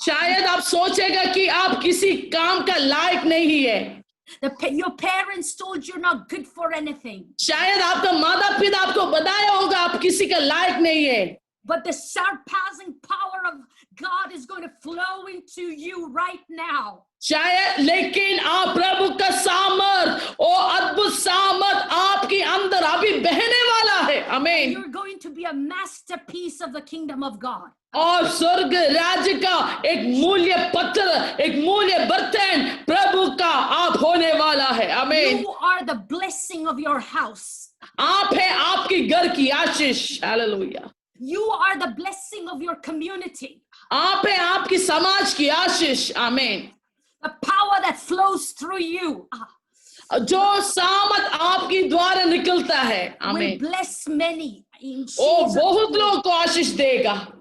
[SPEAKER 2] शायद आप सोचेगा कि आप किसी काम का लायक नहीं है.
[SPEAKER 4] Your parents told you're not good for anything.
[SPEAKER 2] शायद आपका माता पिता आपको बताया होगा आप किसी का लायक नहीं है,
[SPEAKER 4] But the surpassing power of God is going to flow into you right now.
[SPEAKER 2] शायद, लेकिन आप प्रभु का सामर्थ और अद्भुत सामर्थ आपके अंदर अभी बहने वाला है. आमीन.
[SPEAKER 4] You're going to be a masterpiece of the kingdom of God.
[SPEAKER 2] और स्वर्ग राज्य का एक मूल्य पत्र, एक मूल्य बर्तन प्रभु का आप होने वाला है. आमीन.
[SPEAKER 4] You are the blessing of your house.
[SPEAKER 2] आप है आपकी घर की आशीष. Hallelujah.
[SPEAKER 4] You are the blessing of your community.
[SPEAKER 2] आप है आपकी समाज की आशीष. आमीन.
[SPEAKER 4] The power that flows through you
[SPEAKER 2] जो सामर्थ आपकी द्वारा निकलता है.
[SPEAKER 4] will
[SPEAKER 2] आमीन.
[SPEAKER 4] bless many in
[SPEAKER 2] O
[SPEAKER 4] Jesus'
[SPEAKER 2] बहुत
[SPEAKER 4] name.
[SPEAKER 2] लोगों को आशीष देगा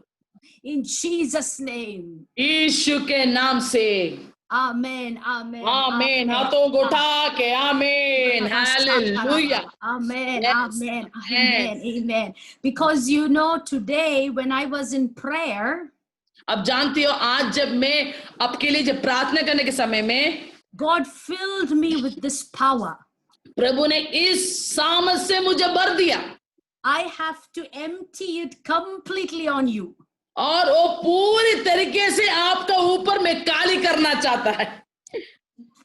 [SPEAKER 4] In Jesus' name.
[SPEAKER 2] यीशु के नाम से.
[SPEAKER 4] Amen. Amen.
[SPEAKER 2] आमीन. हाथों को उठा के आमीन. Hallelujah.
[SPEAKER 4] Amen.
[SPEAKER 2] Yes.
[SPEAKER 4] Amen. Amen. Amen. Because you know, today when I was in prayer,
[SPEAKER 2] अब जानती हो आज जब मैं आपके लिए जब प्रार्थना करने के समय में
[SPEAKER 4] God filled me with this power.
[SPEAKER 2] प्रभु ने इस सामर्थ से मुझे भर दिया
[SPEAKER 4] I have to empty it completely on you.
[SPEAKER 2] और वो पूरी तरीके से आपका ऊपर में काली करना चाहता है.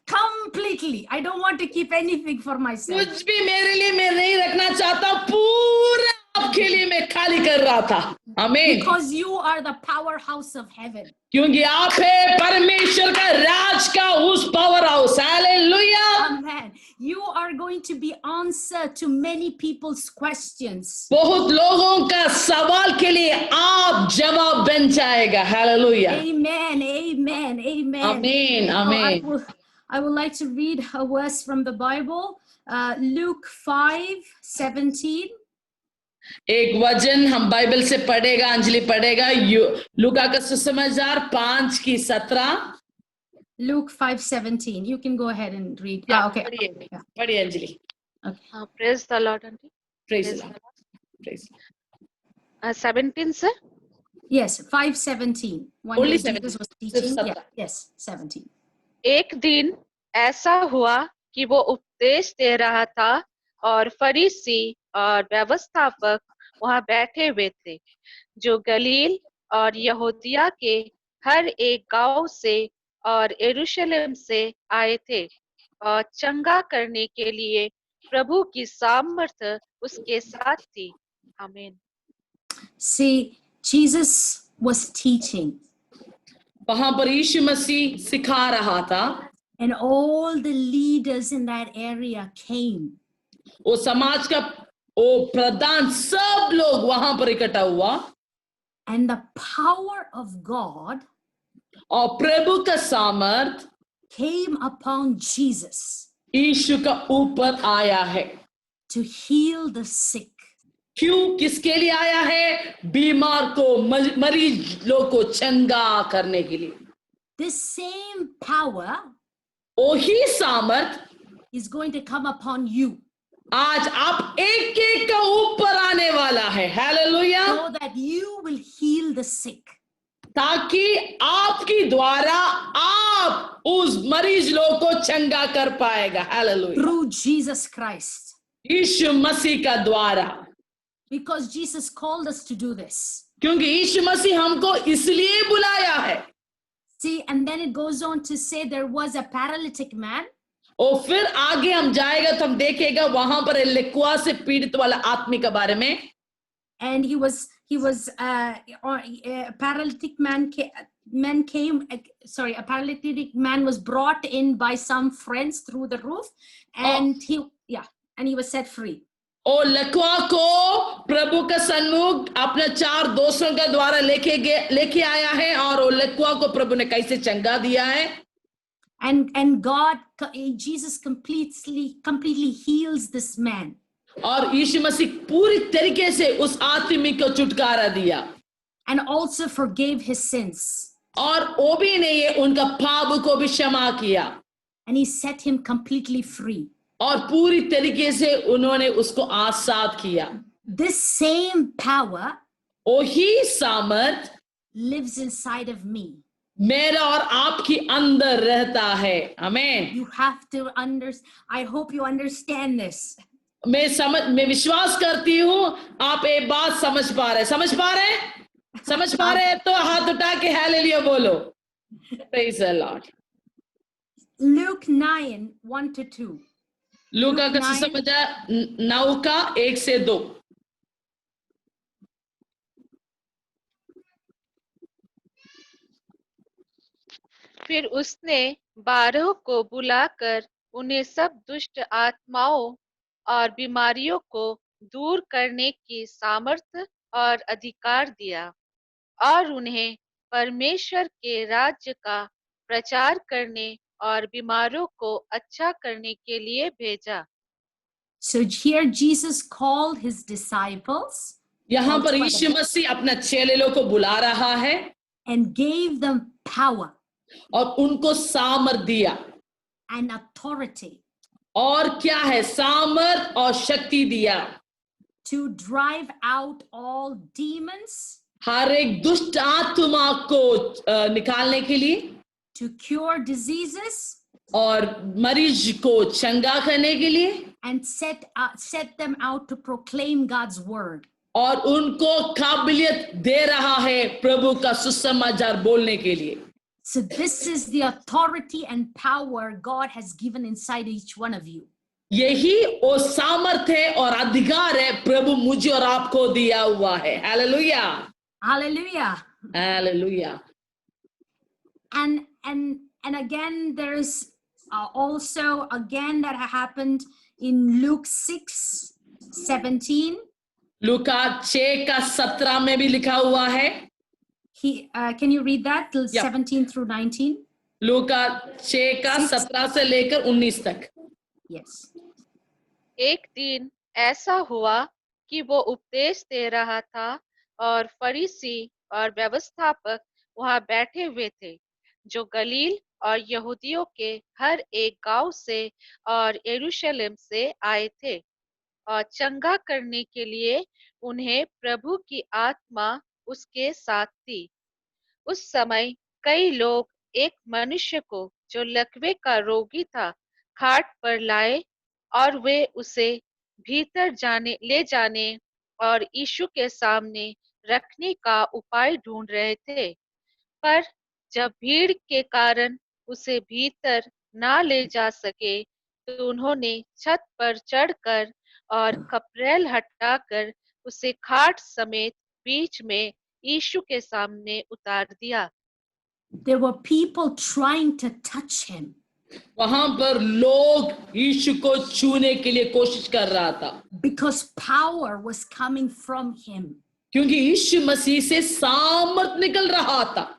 [SPEAKER 4] Completely. I don't want to keep anything for myself.
[SPEAKER 2] कुछ भी मेरे लिए मैं नहीं रखना चाहता, पूरा आपके लिए मैं खाली कर रहा था. आमीन.
[SPEAKER 4] Because you are the powerhouse of heaven.
[SPEAKER 2] क्योंकि आप है परमेश्वर का राज का उस power house. Hallelujah.
[SPEAKER 4] Amen. You are going to be answer to many people's questions.
[SPEAKER 2] बहुत लोगों का सवाल के लिए आप जवाब बन जाएगा. हालेलुया.
[SPEAKER 4] Amen. Amen. Amen.
[SPEAKER 2] आमीन. आमीन.
[SPEAKER 4] I would like to read a verse from the Bible. Luke 5:17.
[SPEAKER 2] एक वचन हम बाइबल से पढ़ेगा, अंजलि पढ़ेगा. लूका का सुसमाचार 5:17.
[SPEAKER 4] Luke 5:17. You can go ahead and read. Yeah, okay.
[SPEAKER 2] पढ़िए Anjali.
[SPEAKER 4] Okay.
[SPEAKER 5] Praise the Lord, auntie.
[SPEAKER 2] Praise the Lord. Praise.
[SPEAKER 5] 17, sir.
[SPEAKER 4] Yes, 5:17. One
[SPEAKER 2] Only
[SPEAKER 4] day Jesus
[SPEAKER 2] 17.
[SPEAKER 4] was teaching.
[SPEAKER 2] Just
[SPEAKER 4] Yeah, yes, 17.
[SPEAKER 5] एक दिन ऐसा हुआ कि वो उपदेश दे रहा था और फरीसी और व्यवस्थापक वहां बैठे हुए थे जो गलील और यहूदिया के हर एक गांव से और यरूशलेम से आए थे और चंगा करने के लिए प्रभु की सामर्थ उसके साथ थी. आमीन.
[SPEAKER 4] See, Jesus was teaching.
[SPEAKER 2] वहां पर यीशु मसीह सिखा रहा था
[SPEAKER 4] And all the leaders in that area came.
[SPEAKER 2] वो समाज का वो प्रधान सब लोग वहां पर इकट्ठा हुआ
[SPEAKER 4] And the power of God
[SPEAKER 2] और प्रभु का सामर्थ
[SPEAKER 4] came upon Jesus
[SPEAKER 2] यीशु का ऊपर आया है.
[SPEAKER 4] to heal the sick.
[SPEAKER 2] क्यों, किसके लिए आया है? बीमार को, मरीज लोग को चंगा करने के लिए.
[SPEAKER 4] This same power
[SPEAKER 2] वही सामर्थ
[SPEAKER 4] is going to come upon you
[SPEAKER 2] आज आप एक एक का ऊपर आने वाला है. Hallelujah.
[SPEAKER 4] so that you will heal the sick.
[SPEAKER 2] ताकि आपकी द्वारा आप उस मरीज लोग को चंगा कर पाएगा. हालेलुया.
[SPEAKER 4] Through Jesus Christ.
[SPEAKER 2] यीशु मसीह का द्वारा.
[SPEAKER 4] Because Jesus called us to do this.
[SPEAKER 2] क्योंकि यीशु मसीह हमको इसलिए बुलाया है.
[SPEAKER 4] See, and then it goes on to say there was a paralytic man.
[SPEAKER 2] और फिर आगे हम जाएगा तो हम देखेगा वहां पर लकवा से पीड़ित वाला आदमी के बारे में.
[SPEAKER 4] And he was a paralytic man came. A paralytic man was brought in by some friends through the roof, and he was set free.
[SPEAKER 2] और लकवा को प्रभु का सन्मुख अपने 4 दोस्तों के द्वारा लेके आया है और वो लकवा को प्रभु ने कैसे चंगा दिया है.
[SPEAKER 4] And Jesus completely heals this man.
[SPEAKER 2] और यीशु मसीह पूरी तरीके से उस आदमी को छुटकारा दिया.
[SPEAKER 4] And also forgave his sins.
[SPEAKER 2] और वो भी नहीं है, उनका पाप को भी क्षमा किया.
[SPEAKER 4] And he set him completely free.
[SPEAKER 2] और पूरी तरीके से उन्होंने उसको आजाद किया.
[SPEAKER 4] This same power
[SPEAKER 2] वही सामर्थ
[SPEAKER 4] lives inside of me.
[SPEAKER 2] मेरा और आपकी अंदर रहता है। आमीन।
[SPEAKER 4] You have to I hope you understand this.
[SPEAKER 2] मैं विश्वास करती हूँ आप एक बात समझ पा रहे तो हाथ उठा के हालेलुया बोलो। Praise the Lord.
[SPEAKER 4] Luke 9:1-2.
[SPEAKER 2] लूका का
[SPEAKER 4] 9.
[SPEAKER 2] सुसमाचार 9 का 1 से 2।
[SPEAKER 5] फिर उसने 12 को बुलाकर उन्हें सब दुष्ट आत्माओं और बीमारियों को दूर करने की सामर्थ और अधिकार दिया और उन्हें परमेश्वर के राज्य का प्रचार करने और बीमारों को अच्छा करने के लिए भेजा।
[SPEAKER 4] So here Jesus called his disciples
[SPEAKER 2] यहाँ पर यीशु मसीह अपने चेलों को बुला रहा है
[SPEAKER 4] and gave them power
[SPEAKER 2] और उनको सामर्थ दिया।
[SPEAKER 4] and authority
[SPEAKER 2] और क्या है? सामर्थ और शक्ति दिया
[SPEAKER 4] to drive out all demons,
[SPEAKER 2] हर एक दुष्ट आत्मा को निकालने के लिए,
[SPEAKER 4] to cure diseases,
[SPEAKER 2] और मरीज को चंगा करने के लिए,
[SPEAKER 4] and set them out to proclaim God's word.
[SPEAKER 2] और उनको काबिलियत दे रहा है प्रभु का सुसमाचार बोलने के लिए।
[SPEAKER 4] So this is the authority and power God has given inside each one of you.
[SPEAKER 2] यही वो सामर्थ है और अधिकार है प्रभु मुझे और आपको दिया हुआ है। Hallelujah,
[SPEAKER 4] Hallelujah.
[SPEAKER 2] Hallelujah.
[SPEAKER 4] And again there's also again that happened in Luke 6:17.
[SPEAKER 2] लूका 6 का 17 में भी लिखा हुआ है।
[SPEAKER 4] Can you read that till 17 through 19?
[SPEAKER 2] लूका 6 का 17 से लेकर 19 तक।
[SPEAKER 4] Yes.
[SPEAKER 5] एक दिन ऐसा हुआ कि वो उपदेश दे रहा था और फरीसी और व्यवस्थापक वहां बैठे हुए थे जो गलील और यहूदियों के हर एक गांव से और यरूशलेम से आए थे और चंगा करने के लिए उन्हें प्रभु की आत्मा उसके साथ थी। उस समय कई लोग एक मनुष्य को जो लकवे का रोगी था खाट पर लाए और वे उसे भीतर ले जाने और यीशु के सामने रखने का उपाय ढूंढ रहे थे, पर जब भीड़ के कारण उसे भीतर ना ले जा सके तो उन्होंने छत पर चढ़कर और खपरेल हटाकर उसे खाट समेत बीच में यीशु के सामने उतार दिया।
[SPEAKER 4] There were people trying to touch him.
[SPEAKER 2] वहां पर लोग यीशु को छूने के लिए कोशिश कर रहा था
[SPEAKER 4] Because power was coming from him.
[SPEAKER 2] क्योंकि यीशु मसीह से सामर्थ निकल रहा था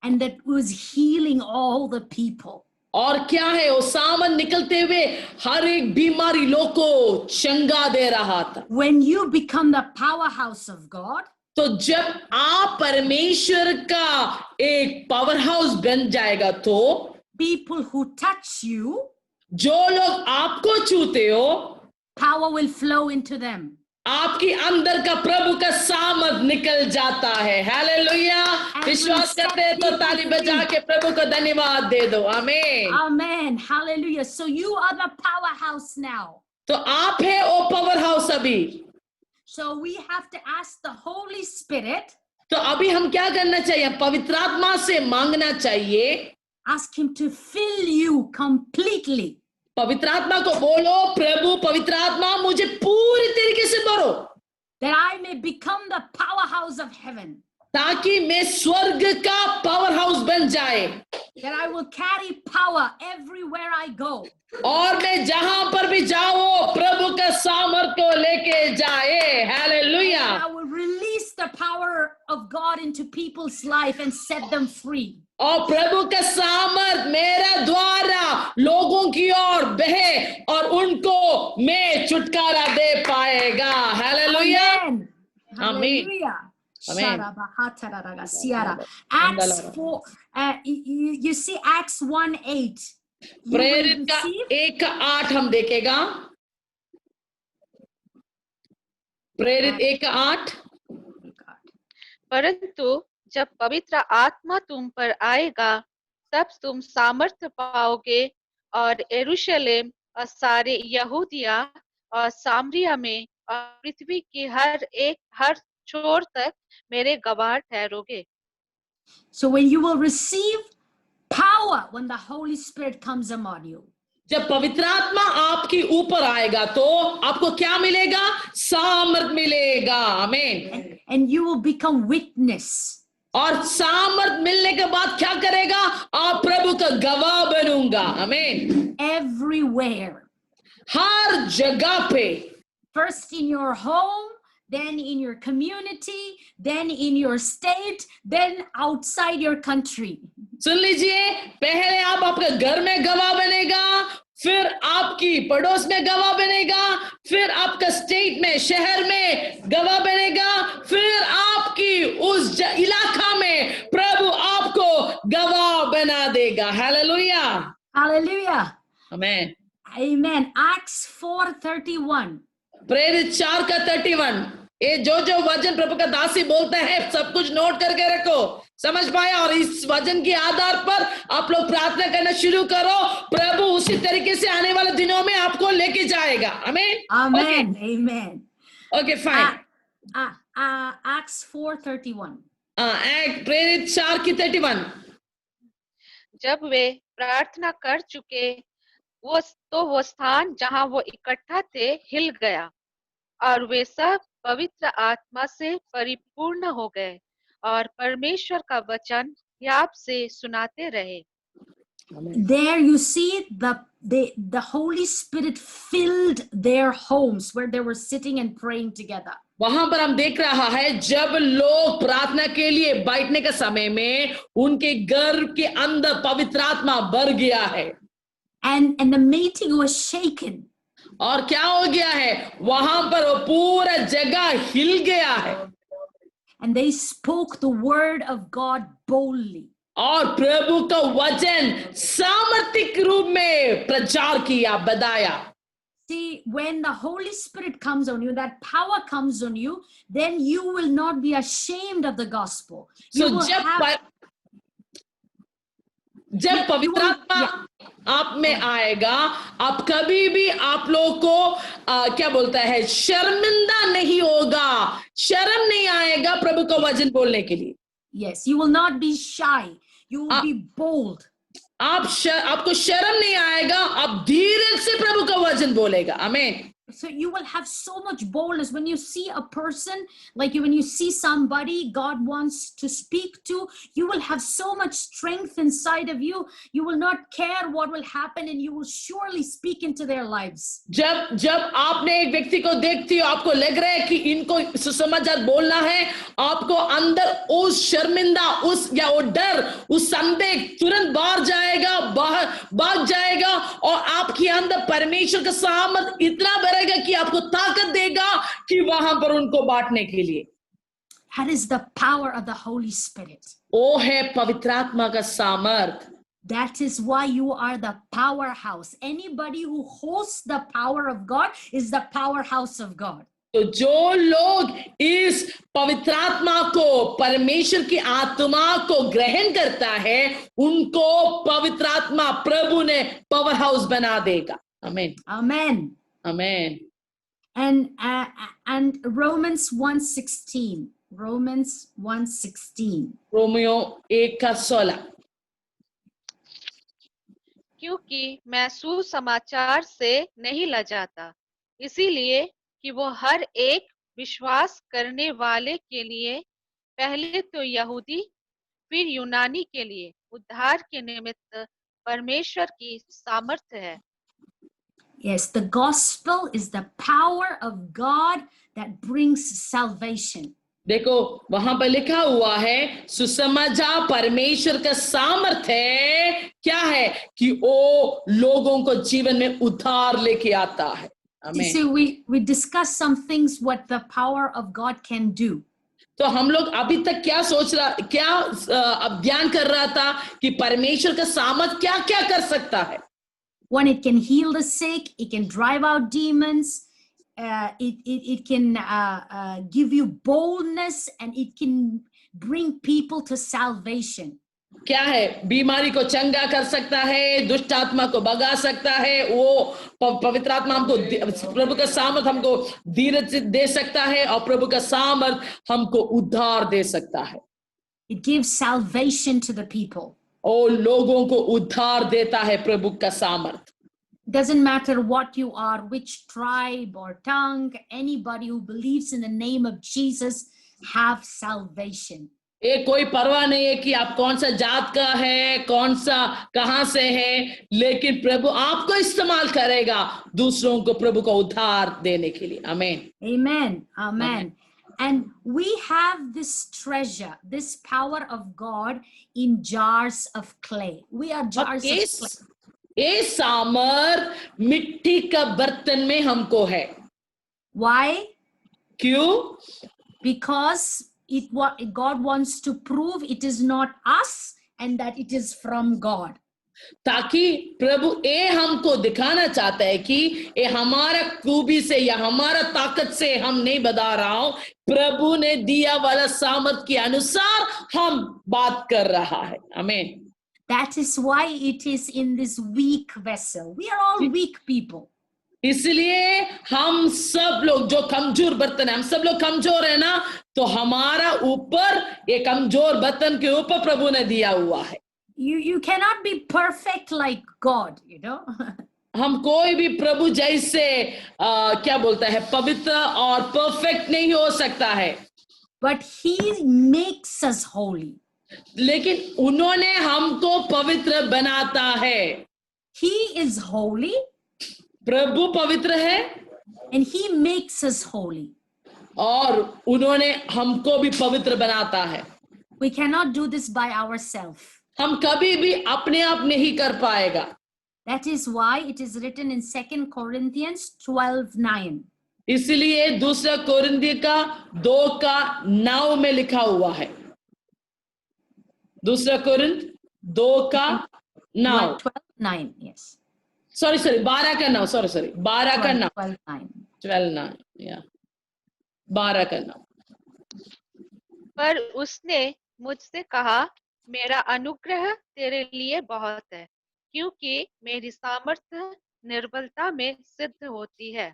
[SPEAKER 4] And that was healing all the people.
[SPEAKER 2] और क्या है वो सामर्थ निकलते हुए हर एक बीमारी लोग को चंगा दे रहा था।
[SPEAKER 4] When you become the powerhouse of God,
[SPEAKER 2] तो जब आप परमेश्वर का एक पावर हाउस बन जाएगा तो
[SPEAKER 4] people who touch you,
[SPEAKER 2] जो लोग आपको छूते हो
[SPEAKER 4] power will flow into them.
[SPEAKER 2] आपकी अंदर का प्रभु का सामर्थ निकल जाता है। हालेलुया, विश्वास करते हैं तो ताली बजा के प्रभु को धन्यवाद दे दो। आमीन,
[SPEAKER 4] Amen. Hallelujah. So you are the powerhouse now.
[SPEAKER 2] तो आप है वो पावर हाउस अभी।
[SPEAKER 4] So we have to ask the Holy Spirit.
[SPEAKER 2] तो अभी हम क्या करना चाहिए? पवित्र आत्मा से मांगना चाहिए।
[SPEAKER 4] Ask him to fill you completely.
[SPEAKER 2] पवित्र आत्मा को बोलो, प्रभु पवित्र आत्मा मुझे पूरी तरीके से भरो,
[SPEAKER 4] That I may become the powerhouse of heaven.
[SPEAKER 2] ताकि मैं स्वर्ग का पावर हाउस बन जाए।
[SPEAKER 4] That I will carry power everywhere I go.
[SPEAKER 2] और मैं जहां पर भी जाऊं प्रभु का सामर्थ को लेके जाए। Hallelujah.
[SPEAKER 4] I will release the power of God into people's life and set them free.
[SPEAKER 2] और प्रभु का सामर्थ मेरा द्वारा लोगों की ओर बहे और उनको मैं छुटकारा दे पाएगा। Hallelujah,
[SPEAKER 4] Amen. Hallelujah.
[SPEAKER 2] Amen.
[SPEAKER 4] Acts 4, you see Acts 1:8.
[SPEAKER 2] प्रेरित का 1:8 हम देखेगा। प्रेरित 1:8।
[SPEAKER 5] परंतु जब पवित्र आत्मा तुम पर आएगा तब तुम सामर्थ्य पाओगे और यरूशलेम और सारे यहूदिया और सामरिया में और पृथ्वी की हर छोर तक मेरे गवाह ठहरोगे.
[SPEAKER 4] So when you will receive power when the Holy Spirit comes among you.
[SPEAKER 2] जब पवित्र आत्मा आपके ऊपर आएगा तो आपको क्या मिलेगा? सामर्थ मिलेगा. आमीन.
[SPEAKER 4] And you will become witness.
[SPEAKER 2] और सामर्थ मिलने के बाद क्या करेगा? आप प्रभु का गवाह बनूंगा. आमीन.
[SPEAKER 4] Everywhere.
[SPEAKER 2] हर जगह पे.
[SPEAKER 4] First in your home, then in your community, then in your state, then outside your country.
[SPEAKER 2] सुन लीजिए, पहले आप आपके घर में गवाह बनेगा, फिर आपकी पड़ोस में गवाह बनेगा, फिर आपका स्टेट में, शहर में गवाह बनेगा, फिर आपकी उस इलाका में प्रभु आपको गवाह बना देगा. हालेलुया.
[SPEAKER 4] Hallelujah.
[SPEAKER 2] आमीन.
[SPEAKER 4] Amen. Acts 4:31.
[SPEAKER 2] प्रेरित 4:31. ये जो वचन प्रभु का दासी बोलता है सब कुछ नोट करके रखो. समझ पाया? और इस वचन के आधार पर आप लोग प्रार्थना करना शुरू करो. प्रभु उसी तरीके से आने वाले दिनों में आपको लेके जाएगा. आमीन.
[SPEAKER 4] Amen. Amen.
[SPEAKER 2] Okay fine.
[SPEAKER 4] Acts 4:31.
[SPEAKER 2] प्रेरित 4:31.
[SPEAKER 5] जब वे प्रार्थना कर चुके वो स्थान जहां वो इकट्ठा थे हिल गया और वे सब पवित्र आत्मा से परिपूर्ण हो गए और परमेश्वर का वचन याब से सुनाते रहे.
[SPEAKER 4] There you see the Holy Spirit filled their homes where they were sitting and praying together.
[SPEAKER 2] वहां पर हम देख रहा है जब लोग प्रार्थना के लिए बैठने के समय में उनके घर के अंदर पवित्र आत्मा भर गया है.
[SPEAKER 4] And the meeting was shaken.
[SPEAKER 2] और क्या हो गया है? वहां पर वो पूरा जगह हिल गया है.
[SPEAKER 4] And they spoke the word of God boldly.
[SPEAKER 2] और प्रभु का वचन सामर्थिक रूप में प्रचार किया, बताया.
[SPEAKER 4] See, when the Holy Spirit comes on you, that power comes on you, then you will not be ashamed of the gospel.
[SPEAKER 2] So जब पवित्र आत्मा आप में आएगा, आप कभी भी आप लोग को क्या बोलता है, शर्मिंदा नहीं होगा, शर्म नहीं आएगा प्रभु का वचन बोलने के लिए.
[SPEAKER 4] Yes, you will not be shy. You will be bold.
[SPEAKER 2] आपको शर्म नहीं आएगा, आप धीरे से प्रभु का वचन बोलेगा. आमीन.
[SPEAKER 4] So you will have so much boldness when you see a person, like when you see somebody God wants to speak to, you will have so much strength inside of you. You will not care what will happen and you will surely speak into their lives.
[SPEAKER 2] जब आपने एक व्यक्ति को देखती हो, आपको लग रहा है कि इनको सुसमाचार बोलना है, आपको अंदर उस शर्मिंदा उस या वो डर, उस संदेह तुरंत बाहर जाएगा, भाग जाएगा और आपके अंदर परमेश्वर का सामर्थ इतना कि आपको ताकत देगा कि वहां पर उनको बांटने के लिए.
[SPEAKER 4] That is the power of the Holy Spirit.
[SPEAKER 2] वो है पवित्र आत्मा का सामर्थ.
[SPEAKER 4] That is why you are the powerhouse. Anybody who hosts the power of God is the powerhouse of God.
[SPEAKER 2] तो जो लोग इस पवित्र आत्मा को, परमेश्वर की आत्मा को ग्रहण करता है, उनको पवित्र आत्मा प्रभु ने पावर हाउस बना देगा. आमीन.
[SPEAKER 4] Amen.
[SPEAKER 2] Amen.
[SPEAKER 4] And Romans 1:16. Romans 1:16.
[SPEAKER 2] Romeo 1:16.
[SPEAKER 5] क्योंकि मैं सुसमाचार से नहीं लजाता, इसीलिए कि वो हर एक विश्वास करने वाले के लिए, पहले तो यहूदी फिर यूनानी के लिए उद्धार के निमित्त परमेश्वर की सामर्थ्य है.
[SPEAKER 4] Yes, the gospel is the power of God that brings salvation.
[SPEAKER 2] देखो वहां पर लिखा हुआ है सुसमाचार परमेश्वर का सामर्थ्य है. क्या है? कि वो लोगों को जीवन में उद्धार लेके आता है. आमीन.
[SPEAKER 4] So we discussed some things what the power of God can do.
[SPEAKER 2] तो हम लोग अभी तक क्या अध्ययन कर रहा था कि परमेश्वर का सामर्थ क्या क्या कर सकता है.
[SPEAKER 4] When it can heal the sick, it can drive out demons, it can give you boldness, and it can bring people to salvation.
[SPEAKER 2] क्या है? बीमारी को चंगा कर सकता है, दुष्ट आत्मा को भगा सकता है, वो पवित्र आत्मा हमको, प्रभु का सामर्थ हमको धीरज दे सकता है, और प्रभु का सामर्थ हमको उद्धार दे सकता है।
[SPEAKER 4] It gives salvation to the people.
[SPEAKER 2] और लोगों को उद्धार देता है प्रभु का सामर्थ।
[SPEAKER 4] Doesn't matter what you are, which tribe or tongue, anybody who believes in the name of Jesus have salvation.
[SPEAKER 2] ये कोई परवाह नहीं है कि आप कौन सा जात का है, कौन सा कहां से है, लेकिन प्रभु आपको इस्तेमाल करेगा दूसरों को प्रभु का उद्धार देने के लिए। आमीन।
[SPEAKER 4] Amen. Amen. And we have this treasure, this power of God in jars of clay. We are jars of clay.
[SPEAKER 2] ये सामर मिट्टी का बर्तन में हमको है।
[SPEAKER 4] Why?
[SPEAKER 2] क्यों?
[SPEAKER 4] Because God wants to prove it is not us and that it is from God.
[SPEAKER 2] ताकि प्रभु ये हमको दिखाना चाहता है कि ये हमारा खूबी से या हमारा ताकत से हम नहीं बता रहा हूं, प्रभु ने दिया वाला सामर्थ के अनुसार हम बात कर रहा है। आमीन।
[SPEAKER 4] That is why it is in this weak vessel. We are all weak people.
[SPEAKER 2] इसलिए हम सब लोग जो कमजोर बर्तन है, हम सब लोग कमजोर है ना, तो हमारा ऊपर ये कमजोर बर्तन के ऊपर प्रभु ने दिया हुआ है।
[SPEAKER 4] You cannot be perfect like God, you know.
[SPEAKER 2] हम कोई भी प्रभु जैसे क्या बोलता है, पवित्र और परफेक्ट नहीं हो सकता है।
[SPEAKER 4] But He makes us holy.
[SPEAKER 2] लेकिन उन्होंने हमको पवित्र बनाता है।
[SPEAKER 4] He is holy.
[SPEAKER 2] प्रभु पवित्र है।
[SPEAKER 4] And He makes us holy.
[SPEAKER 2] और उन्होंने हमको भी पवित्र बनाता है।
[SPEAKER 4] We cannot do this by ourselves.
[SPEAKER 2] हम कभी भी अपने आप नहीं कर पाएगा।
[SPEAKER 4] That is why it is written in 2 Corinthians 12:9.
[SPEAKER 2] इसलिए दूसरा कोरिन्थियों का 2:9 में लिखा हुआ है। दूसरा कोरिन्थ 2:9।
[SPEAKER 4] 12:9, yes.
[SPEAKER 2] Sorry 12:9, sorry 12:9।
[SPEAKER 4] 12:9
[SPEAKER 2] या 12:9।
[SPEAKER 5] पर उसने मुझसे कहा, मेरा अनुग्रह तेरे लिए बहुत है, क्योंकि मेरी सामर्थ्य निर्बलता में सिद्ध होती है।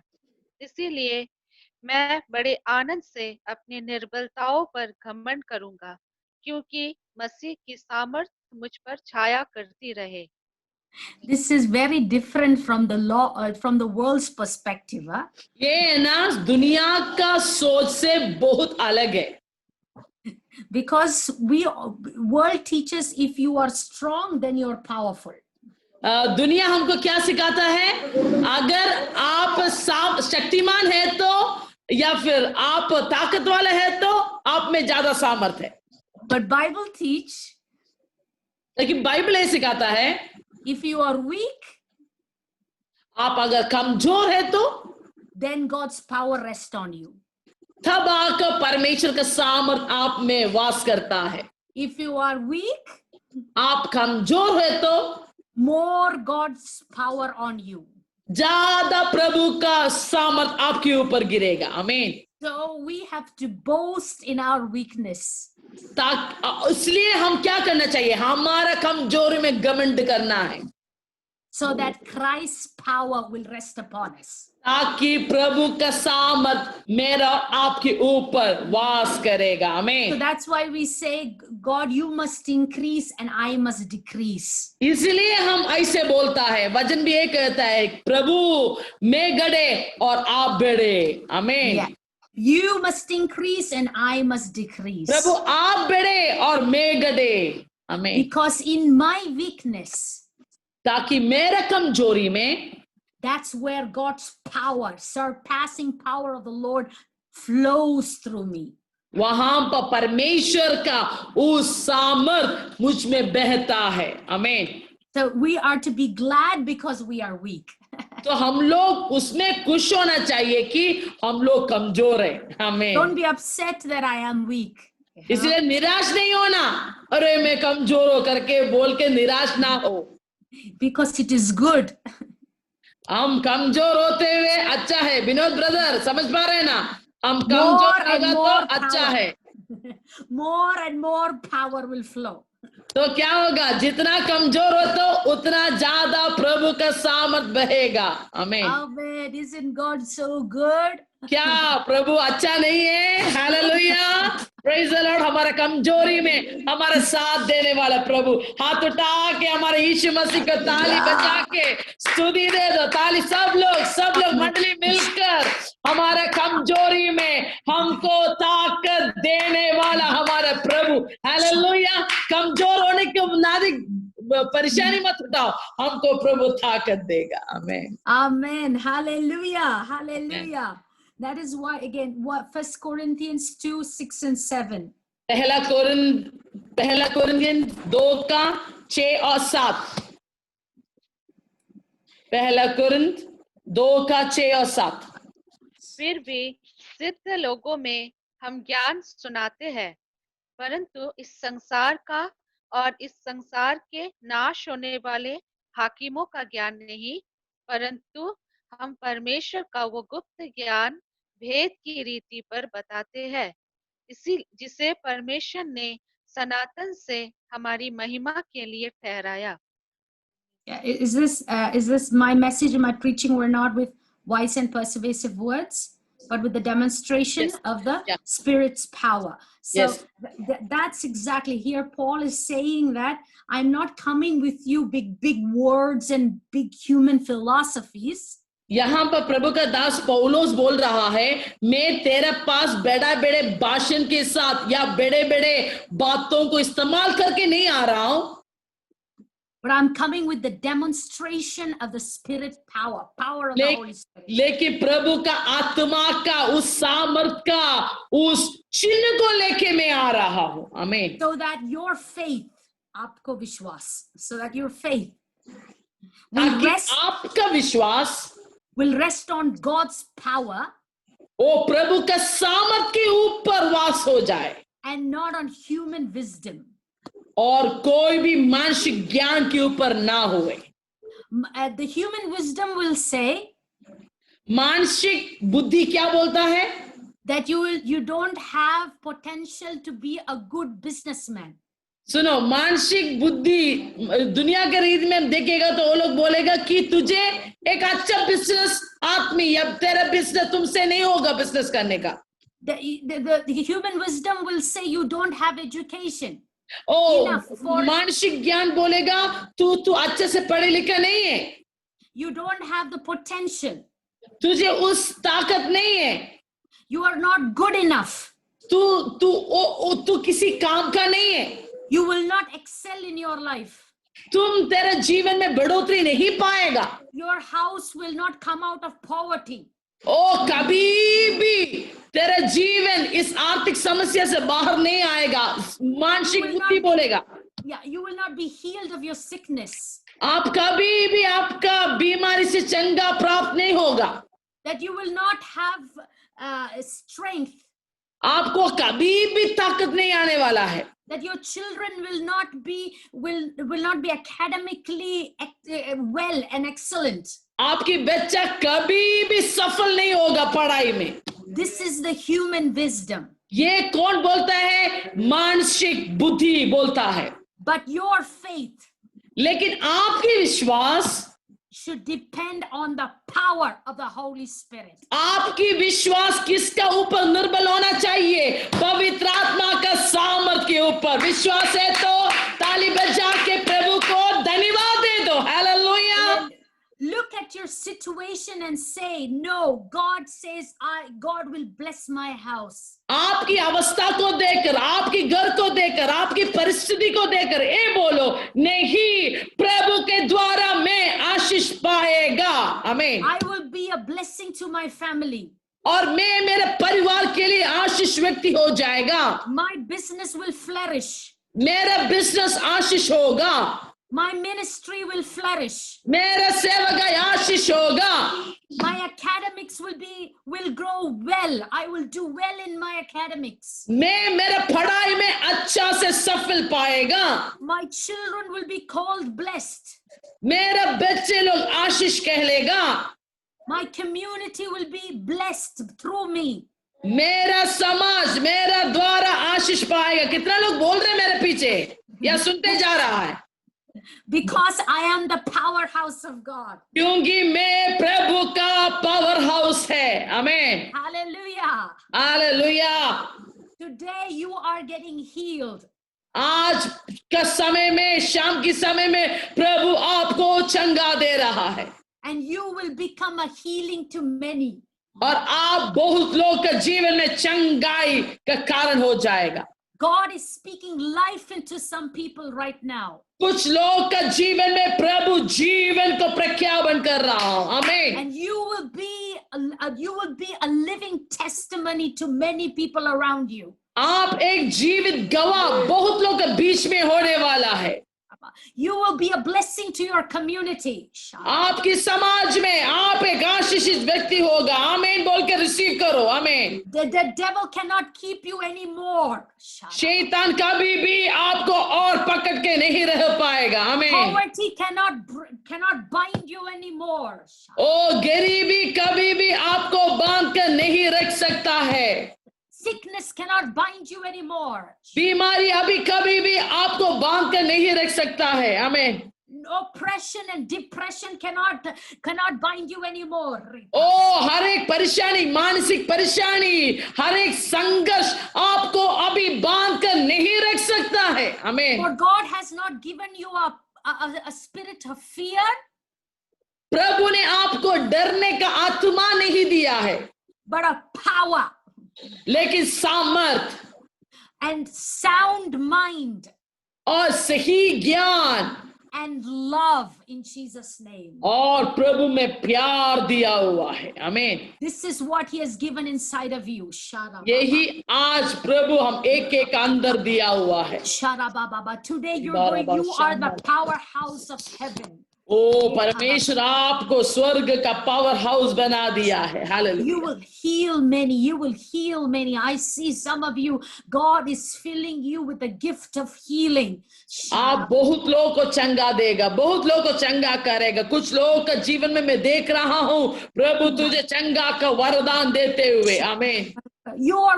[SPEAKER 5] इसीलिए मैं बड़े आनंद से अपनी निर्बलताओं पर घमंड करूंगा, क्योंकि मसीह की सामर्थ्य मुझ पर छाया करती रहे।
[SPEAKER 4] This is very different from the from the world's perspective. Huh?
[SPEAKER 2] ये ना दुनिया का सोच से बहुत अलग है।
[SPEAKER 4] Because world teaches if you are strong, then you are powerful.
[SPEAKER 2] दुनिया हमको क्या सिखाता है? अगर आप शक्तिमान है तो, या फिर आप ताकत वाले हैं तो आप में ज्यादा सामर्थ्य है।
[SPEAKER 4] But Bible teach,
[SPEAKER 2] लेकिन बाइबल ये सिखाता है,
[SPEAKER 4] if you are weak,
[SPEAKER 2] आप अगर कमजोर है तो
[SPEAKER 4] then God's power rests on you.
[SPEAKER 2] तब आकर परमेश्वर का सामर्थ आप में वास करता है।
[SPEAKER 4] If you are weak,
[SPEAKER 2] आप कमजोर है तो
[SPEAKER 4] more God's power on you.
[SPEAKER 2] ज्यादा प्रभु का सामर्थ आपके ऊपर गिरेगा। आमीन।
[SPEAKER 4] So we have to boast in our weakness.
[SPEAKER 2] इसलिए हम क्या करना चाहिए? हमारा कमजोरी में घमंड करना है,
[SPEAKER 4] so that Christ's power will rest upon us.
[SPEAKER 2] ताकि प्रभु का सामर्थ मेरा आपके ऊपर वास करेगा। आमीन।
[SPEAKER 4] So that's why we say, God, you must increase and I must decrease.
[SPEAKER 2] इसलिए हम ऐसे बोलता है, वचन भी ये कहता है, प्रभु मैं गड़े और आप बढ़े। आमीन।
[SPEAKER 4] Yeah. You must increase and I must decrease.
[SPEAKER 2] प्रभु आप बढ़े और मैं गड़े। आमीन।
[SPEAKER 4] Because in my weakness,
[SPEAKER 2] ताकि मेरा कमजोरी में,
[SPEAKER 4] that's where God's power, surpassing power of the Lord, flows through me.
[SPEAKER 2] वहां पर परमेश्वर का उस सामर्थ मुझ में बहता है। आमीन।
[SPEAKER 4] So we are to be glad because we are weak.
[SPEAKER 2] तो हम लोग उसमें खुश होना चाहिए कि हम लोग कमजोर हैं। आमीन।
[SPEAKER 4] Don't be upset that I am weak.
[SPEAKER 2] इसलिए निराश नहीं होना, अरे मैं कमजोर हो करके बोल के निराश ना हो।
[SPEAKER 4] Because it is good.
[SPEAKER 2] हम कमजोर होते हुए अच्छा है। विनोद ब्रदर समझ पा रहे हैं ना? हम कमजोर होगा तो अच्छा है।
[SPEAKER 4] more and more power will flow.
[SPEAKER 2] तो क्या होगा? जितना कमजोर हो तो उतना ज्यादा प्रभु का सामर्थ बहेगा। आमीन।
[SPEAKER 4] Amen. Isn't God so good?
[SPEAKER 2] क्या प्रभु अच्छा नहीं है? Hallelujah, praise the Lord. हमारे कमजोरी में हमारा साथ देने वाला प्रभु। हाथ उठा के हमारे यीशु मसीह को ताली बजा के स्तुति दे दो। ताली सब लोग मंडली मिलकर। हमारे कमजोरी में हमको ताकत देने वाला हमारा प्रभु। हालेलुया। कमजोर होने के नादिक परेशानी मत उठाओ, हमको प्रभु ताकत देगा। आमीन।
[SPEAKER 4] Amen. Hallelujah. Hallelujah. That is why, again, what 1 Corinthians 2, 6 and 7.
[SPEAKER 2] पहला कोरिन्थियन 2:6 और 7। पहला कोरिन्थ 2:6 और 7।
[SPEAKER 5] फिर भी सिद्ध लोगों में हम ज्ञान सुनाते हैं, परंतु इस संसार का और इस संसार के नाश होने वाले हाकिमों का ज्ञान नहीं, परंतु हम परमेश्वर का वो गुप्त ज्ञान भेद की रीति पर बताते हैं, इसी जिसे परमेश्वर ने सनातन से हमारी महिमा के लिए ठहराया।
[SPEAKER 4] Is this my message and my preaching were not with wise and persuasive words, but with the demonstration of the Spirit's power. So that's exactly here. Paul is saying that I'm not coming with you big words and big human philosophies.
[SPEAKER 2] यहाँ पर प्रभु का दास पौलोस बोल रहा है, मैं तेरे पास बड़े भाषण के साथ या बड़े बातों को इस्तेमाल करके नहीं आ रहा हूं,
[SPEAKER 4] but I'm coming with the demonstration of the Spirit power of the Holy Spirit.
[SPEAKER 2] लेकिन प्रभु का आत्मा का उस सामर्थ का उस चिन्ह को लेके मैं आ रहा हूं। आमीन।
[SPEAKER 4] So that your faith, आपको विश्वास, so that your faith
[SPEAKER 2] आपका विश्वास
[SPEAKER 4] will rest on God's power,
[SPEAKER 2] ओ प्रभु का सामर्थ के ऊपर वास हो जाए,
[SPEAKER 4] and not on human wisdom,
[SPEAKER 2] और कोई भी मानसिक ज्ञान के ऊपर ना होए।
[SPEAKER 4] The human wisdom will say,
[SPEAKER 2] मानसिक बुद्धि क्या बोलता है?
[SPEAKER 4] that you don't have potential to be a good businessman.
[SPEAKER 2] सुनो, मानसिक बुद्धि दुनिया के रीत में देखेगा तो वो लोग बोलेगा कि तुझे एक अच्छा बिजनेस आदमी, अब तेरा बिजनेस तुमसे नहीं होगा बिजनेस करने का।
[SPEAKER 4] The human wisdom will say you don't have education.
[SPEAKER 2] मानसिक ज्ञान बोलेगा तू अच्छे से पढ़े लिखा नहीं है,
[SPEAKER 4] you don't have the potential,
[SPEAKER 2] तुझे उस ताकत नहीं है,
[SPEAKER 4] you are not good enough,
[SPEAKER 2] तू किसी काम का नहीं है,
[SPEAKER 4] you will not excel in your life,
[SPEAKER 2] तुम तेरे जीवन में बढ़ोतरी नहीं पाएगा,
[SPEAKER 4] your house will not come out of poverty,
[SPEAKER 2] कभी भी तेरा जीवन इस आर्थिक समस्या से बाहर नहीं आएगा। मानसिक बुद्धि बोलेगा,
[SPEAKER 4] you will not be healed of your sickness,
[SPEAKER 2] आप कभी भी आपका बीमारी से चंगा प्राप्त नहीं होगा,
[SPEAKER 4] that you will not have strength,
[SPEAKER 2] आपको कभी भी ताकत नहीं आने वाला है,
[SPEAKER 4] that your children will not be academically well and excellent,
[SPEAKER 2] आपकी बच्चा कभी भी सफल नहीं होगा पढ़ाई में।
[SPEAKER 4] This is the human wisdom.
[SPEAKER 2] ये कौन बोलता है? मानसिक बुद्धि बोलता है।
[SPEAKER 4] But your faith,
[SPEAKER 2] लेकिन आपकी विश्वास
[SPEAKER 4] should depend on the power of the Holy Spirit.
[SPEAKER 2] आपकी विश्वास किसका ऊपर निर्भर होना चाहिए? पवित्र आत्मा का सामर्थ के ऊपर। विश्वास है तो ताली बजा के प्रभु को धन्यवाद दे दो। Hallelujah.
[SPEAKER 4] Look at your situation and say, no, God says, God will bless my house.
[SPEAKER 2] आपकी अवस्था को देखकर, आपके घर को देखकर, आपकी परिस्थिति को देखकर ये बोलो, नहीं, प्रभु के द्वारा मैं आशीष पाएगा। आमीन।
[SPEAKER 4] I will be a blessing to my family.
[SPEAKER 2] और मैं मेरे परिवार के लिए आशीष व्यक्ति हो जाएगा।
[SPEAKER 4] My business will flourish.
[SPEAKER 2] मेरा बिजनेस आशीष होगा।
[SPEAKER 4] My ministry will flourish.
[SPEAKER 2] मेरा सेवा का आशीष होगा।
[SPEAKER 4] My academics will grow well. I will do well in my academics.
[SPEAKER 2] मैं मेरे पढ़ाई में अच्छा से सफल पाएगा।
[SPEAKER 4] My children will be called blessed.
[SPEAKER 2] मेरे बच्चे लोग आशीष कहलेगा।
[SPEAKER 4] My community will be blessed through me.
[SPEAKER 2] मेरा समाज मेरा द्वारा आशीष पाएगा। कितना लोग बोल रहे हैं मेरे पीछे या सुनते जा रहा है?
[SPEAKER 4] Because I am the powerhouse of God.
[SPEAKER 2] क्योंकि मैं प्रभु का पावर हाउस है। आमीन,
[SPEAKER 4] Hallelujah.
[SPEAKER 2] Hallelujah.
[SPEAKER 4] Today you are getting healed.
[SPEAKER 2] आज का समय में, शाम की समय में प्रभु आपको चंगा दे रहा है
[SPEAKER 4] And you will become a healing to many.
[SPEAKER 2] और आप बहुत लोग के जीवन में चंगाई का कारण हो जाएगा।
[SPEAKER 4] God is speaking life into some people right now.
[SPEAKER 2] कुछ लोग का जीवन में प्रभु जीवन को प्रख्यापन कर रहा हूं। आमीन।
[SPEAKER 4] And you will be a living testimony to many people around you.
[SPEAKER 2] आप एक जीवित गवाह बहुत लोग के बीच में होने वाला है।
[SPEAKER 4] You will be a blessing to your community.
[SPEAKER 2] आपकी समाज में आप एक आशीषित व्यक्ति होगा। आमीन बोल के रिसीव करो। आमीन।
[SPEAKER 4] The devil cannot keep you anymore.
[SPEAKER 2] शैतान कभी भी आपको और पकड़ के नहीं रह पाएगा। आमीन।
[SPEAKER 4] Poverty cannot bind you anymore.
[SPEAKER 2] ओ गरीबी कभी भी आपको बांध कर नहीं रख सकता है।
[SPEAKER 4] Sickness cannot bind you anymore.
[SPEAKER 2] बीमारी अभी कभी भी आपको बांध कर नहीं रख सकता है। आमीन।
[SPEAKER 4] Oppression and depression cannot bind you anymore.
[SPEAKER 2] ओ हर एक परेशानी, मानसिक परेशानी, हर एक संघर्ष आपको अभी बांध कर नहीं रख सकता है। आमीन।
[SPEAKER 4] For God has not given you a spirit of fear.
[SPEAKER 2] प्रभु ने आपको डरने का आत्मा नहीं दिया है,
[SPEAKER 4] But a power
[SPEAKER 2] लेकिन सामर्थ
[SPEAKER 4] and sound mind
[SPEAKER 2] और सही ज्ञान
[SPEAKER 4] and love in Jesus' name.
[SPEAKER 2] और प्रभु में प्यार दिया हुआ है। आमीन।
[SPEAKER 4] This is what He has given inside of you. Shara
[SPEAKER 2] यही आज प्रभु हम एक एक अंदर दिया हुआ है।
[SPEAKER 4] Baba. Today you are the powerhouse of heaven.
[SPEAKER 2] ओ परमेश्वर आपको स्वर्ग का पावर हाउस बना दिया है। Hallelujah.
[SPEAKER 4] You will heal many. You will heal many. I see some of you. God is filling you with the gift of healing.
[SPEAKER 2] आप बहुत लोगों को चंगा देगा, बहुत लोगों को चंगा करेगा। कुछ लोगों का जीवन में मैं देख रहा हूँ प्रभु तुझे चंगा का वरदान देते हुए। आमीन।
[SPEAKER 4] Your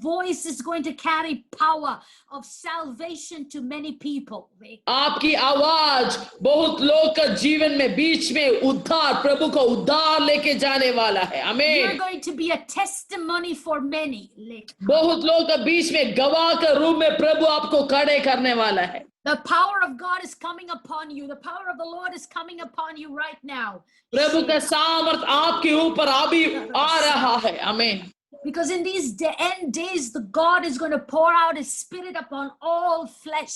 [SPEAKER 4] voice is going to carry power of salvation to many people.
[SPEAKER 2] आपकी आवाज बहुत लोग का जीवन में बीच में उद्धार, प्रभु को उद्धार लेके जाने वाला है। आमीन।
[SPEAKER 4] You're going to be a testimony for many.
[SPEAKER 2] बहुत लोग का बीच में गवाह का रूप में प्रभु आपको खड़े करने वाला है।
[SPEAKER 4] The power of God is coming upon you. The power of the Lord is coming upon you right now.
[SPEAKER 2] प्रभु का सामर्थ आपके ऊपर अभी आ रहा है। आमीन।
[SPEAKER 4] Because in these end days, the God is going to pour out His Spirit upon all flesh.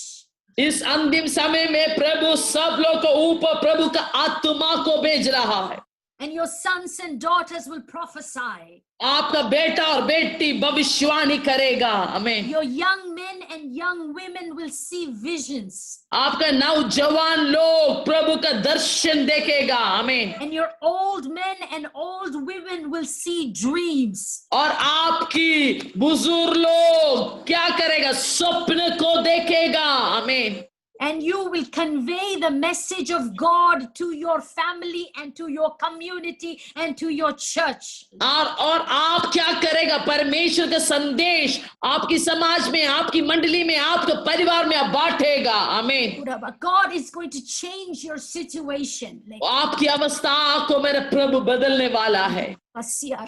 [SPEAKER 2] इस अंतिम समय में प्रभु सब लोग को ऊपर प्रभु का आत्मा को भेज रहा है।
[SPEAKER 4] And your sons and daughters will prophesy.
[SPEAKER 2] आपका बेटा और बेटी भविष्यवाणी करेगा। आमीन।
[SPEAKER 4] Your young men and young women will see visions.
[SPEAKER 2] आपका नौजवान लोग प्रभु का दर्शन देखेगा। आमीन।
[SPEAKER 4] And your old men and old women will see dreams.
[SPEAKER 2] और आपकी बुजुर्ग लोग क्या करेगा? स्वप्न को देखेगा। आमीन।
[SPEAKER 4] And you will convey the message of God to your family and to your community and to your church.
[SPEAKER 2] और आप क्या करेगा? परमेश्वर का संदेश आपकी समाज में, आपकी मंडली में, आपके परिवार में आप बांटेगा। आमीन।
[SPEAKER 4] God is going to change your situation.
[SPEAKER 2] आपकी अवस्था को मेरा प्रभु बदलने वाला है।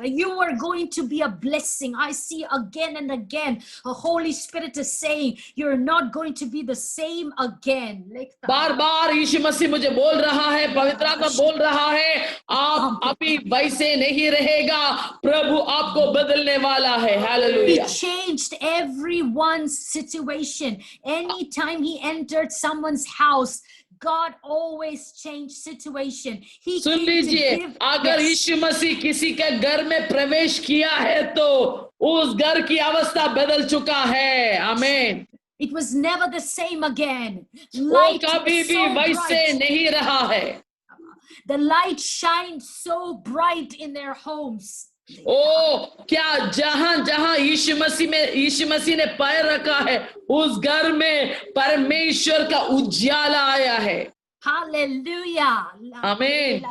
[SPEAKER 4] You are going to be a blessing. I see again and again the Holy Spirit is saying you're not going to be the same again.
[SPEAKER 2] बार बार यीशु मसीह मुझे बोल रहा है, पवित्र आत्मा बोल रहा है, आप अभी वैसे नहीं रहेगा, प्रभु आपको बदलने वाला है। Hallelujah.
[SPEAKER 4] He changed everyone's situation. Anytime He entered someone's house, God always changed situation. He
[SPEAKER 2] सुन लीजिए, अगर यीशु मसीह किसी के घर में प्रवेश किया है तो उस घर की अवस्था बदल चुका है। आमीन।
[SPEAKER 4] It was never the same again.
[SPEAKER 2] वो कभी भी वैसे नहीं रहा है।
[SPEAKER 4] The light shined so bright in their homes.
[SPEAKER 2] ओ क्या जहां जहां यीशु मसीह ने पैर रखा है उस घर में परमेश्वर का उजाला आया है।
[SPEAKER 4] Hallelujah.
[SPEAKER 2] आमीन।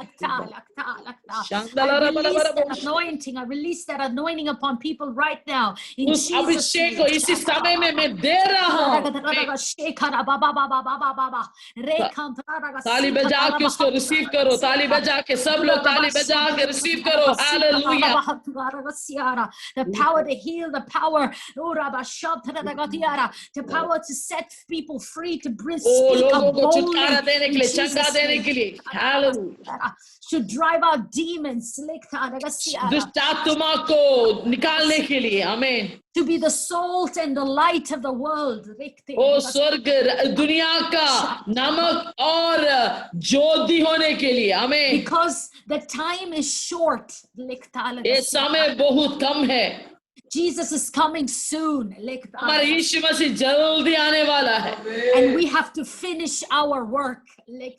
[SPEAKER 4] I release that anointing upon people right now. In
[SPEAKER 2] उस
[SPEAKER 4] Jesus'
[SPEAKER 2] अभिषेक को इसी समय में मैं दे रहा हूँ. ताली बजा के उसको रिसीव करो. ताली बजा के सब लोग ताली बजा के रिसीव करो. Hallelujah.
[SPEAKER 4] The power to heal, the power the power to set people free, to bring
[SPEAKER 2] लोगों को छुटकारा देने के लिए, चंगा देने के लिए. Hallelujah.
[SPEAKER 4] To drive out demons,
[SPEAKER 2] दुष्ट आत्मा को निकालने के लिए. आमीन.
[SPEAKER 4] to be the salt and the light of the world.
[SPEAKER 2] ओ स्वर्ग दुनिया का नमक और ज्योति होने के लिए. आमीन.
[SPEAKER 4] Because the time is short.
[SPEAKER 2] ये समय बहुत कम है.
[SPEAKER 4] Jesus is coming soon.
[SPEAKER 2] हमारे यीशु मसीह जल्दी आने वाला है.
[SPEAKER 4] And we have to finish our work.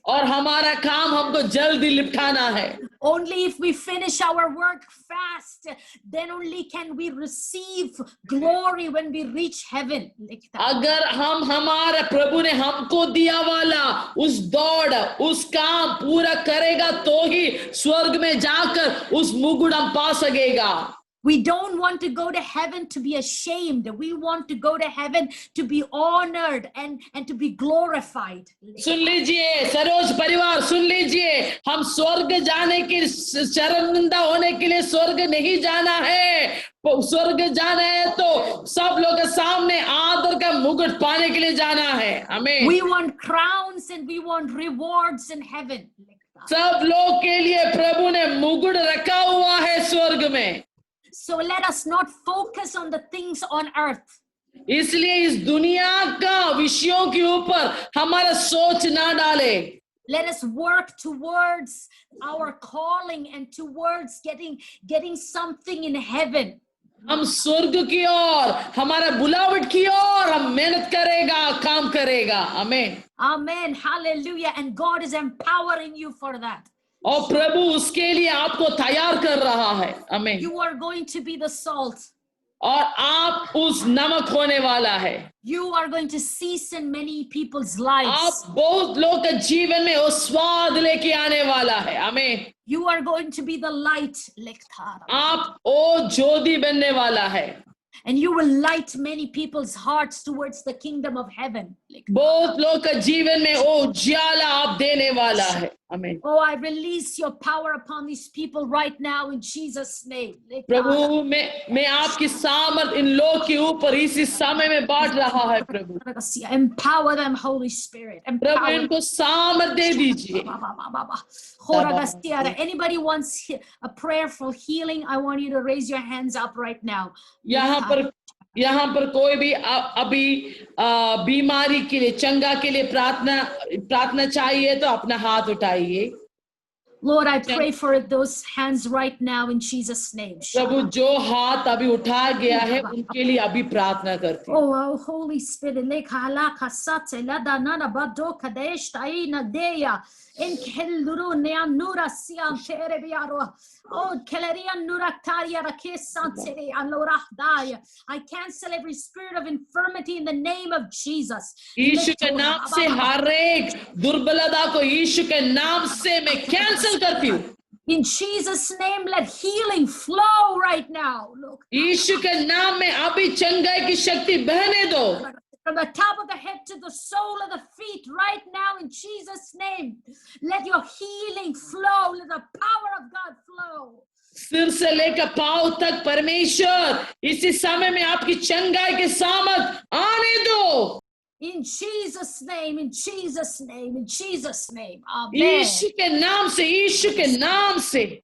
[SPEAKER 2] और हमारा काम हमको जल्दी निपटाना है.
[SPEAKER 4] Only if we finish our work fast, then only can we receive glory when we reach heaven.
[SPEAKER 2] अगर हम हमारे प्रभु ने हमको दिया वाला उस दौड़, उस काम पूरा करेगा तो ही स्वर्ग में जाकर उस मुकुट हम पा सकेगा.
[SPEAKER 4] We don't want to go to heaven to be ashamed. We want to go to heaven to be honored and to be glorified.
[SPEAKER 2] सुन लीजिए सरोज परिवार, सुन लीजिए, हम स्वर्ग जाने के शर्मिंदा होने के लिए स्वर्ग नहीं जाना है. स्वर्ग जाना है तो सब लोग के सामने आदर का मुकुट पाने के लिए जाना है. आमीन.
[SPEAKER 4] We want crowns and we want rewards in heaven.
[SPEAKER 2] सब लोग के लिए प्रभु ने मुकुट रखा हुआ है स्वर्ग में.
[SPEAKER 4] So let us not focus on the things on earth.
[SPEAKER 2] इसलिए इस दुनिया का विषयों के ऊपर हमारा सोच ना डाले.
[SPEAKER 4] Let us work towards our calling and towards getting something in heaven.
[SPEAKER 2] हम स्वर्ग की ओर, हमारा बुलावट की ओर हम मेहनत करेगा, काम करेगा. आमीन.
[SPEAKER 4] Amen. Hallelujah. And God is empowering you for that.
[SPEAKER 2] और प्रभु उसके लिए आपको तैयार कर रहा है. आमीन.
[SPEAKER 4] You are going to be the salt.
[SPEAKER 2] और आप उस नमक होने वाला है.
[SPEAKER 4] You are going to season many people's lives.
[SPEAKER 2] आप बहुत लोग के जीवन में वो स्वाद लेके आने वाला है. आमीन.
[SPEAKER 4] You are going to be the light.
[SPEAKER 2] आप वो ज्योति बनने वाला है.
[SPEAKER 4] And you will light many people's hearts towards the kingdom of heaven.
[SPEAKER 2] बहुत लोग के जीवन में वो उजाला आप देने वाला है. Amen.
[SPEAKER 4] Oh, I release your power upon these people right now in Jesus' name.
[SPEAKER 2] प्रभु मैं आपकी सामर्थ इन लोग के ऊपर इसी समय में बांट रहा है. प्रभु
[SPEAKER 4] empower them, Holy Spirit.
[SPEAKER 2] प्रभु इनको सामर्थ दे दीजिए.
[SPEAKER 4] Anybody wants a prayer for healing? I want you to raise your hands up right now.
[SPEAKER 2] यहाँ पर कोई भी अभी बीमारी के लिए, चंगा के लिए प्रार्थना चाहिए तो अपना हाथ उठाइए.
[SPEAKER 4] Lord, I pray for those hands right now in Jesus' name.
[SPEAKER 2] प्रभु जो हाथ अभी उठा गया है उनके लिए अभी प्रार्थना करती हूँ.
[SPEAKER 4] Oh, Holy Spirit, in Keluru Neanura Sian Terebiaro. Oh, Kelerian Nuraktaria Rakesan Tere and Lorahdaya. I cancel every spirit of infirmity in the name of Jesus.
[SPEAKER 2] यीशु के नाम से हर एक दुर्बलता को यीशु के नाम से मैं कैंसिल करती हूँ.
[SPEAKER 4] In Jesus' name, let healing flow right now. Look.
[SPEAKER 2] यीशु के नाम में अभी चंगाई की शक्ति बहने दो.
[SPEAKER 4] From the top of the head to the sole of the feet, right now in Jesus' name, let your healing flow, let the power of God flow.
[SPEAKER 2] सिर से लेकर पांव तक परमेश्वर इसी समय में आपकी चंगाई के सामर्थ आने दो.
[SPEAKER 4] In Jesus' name, in Jesus' name, in Jesus' name. Amen.
[SPEAKER 2] यीशु के नाम से, यीशु के नाम से.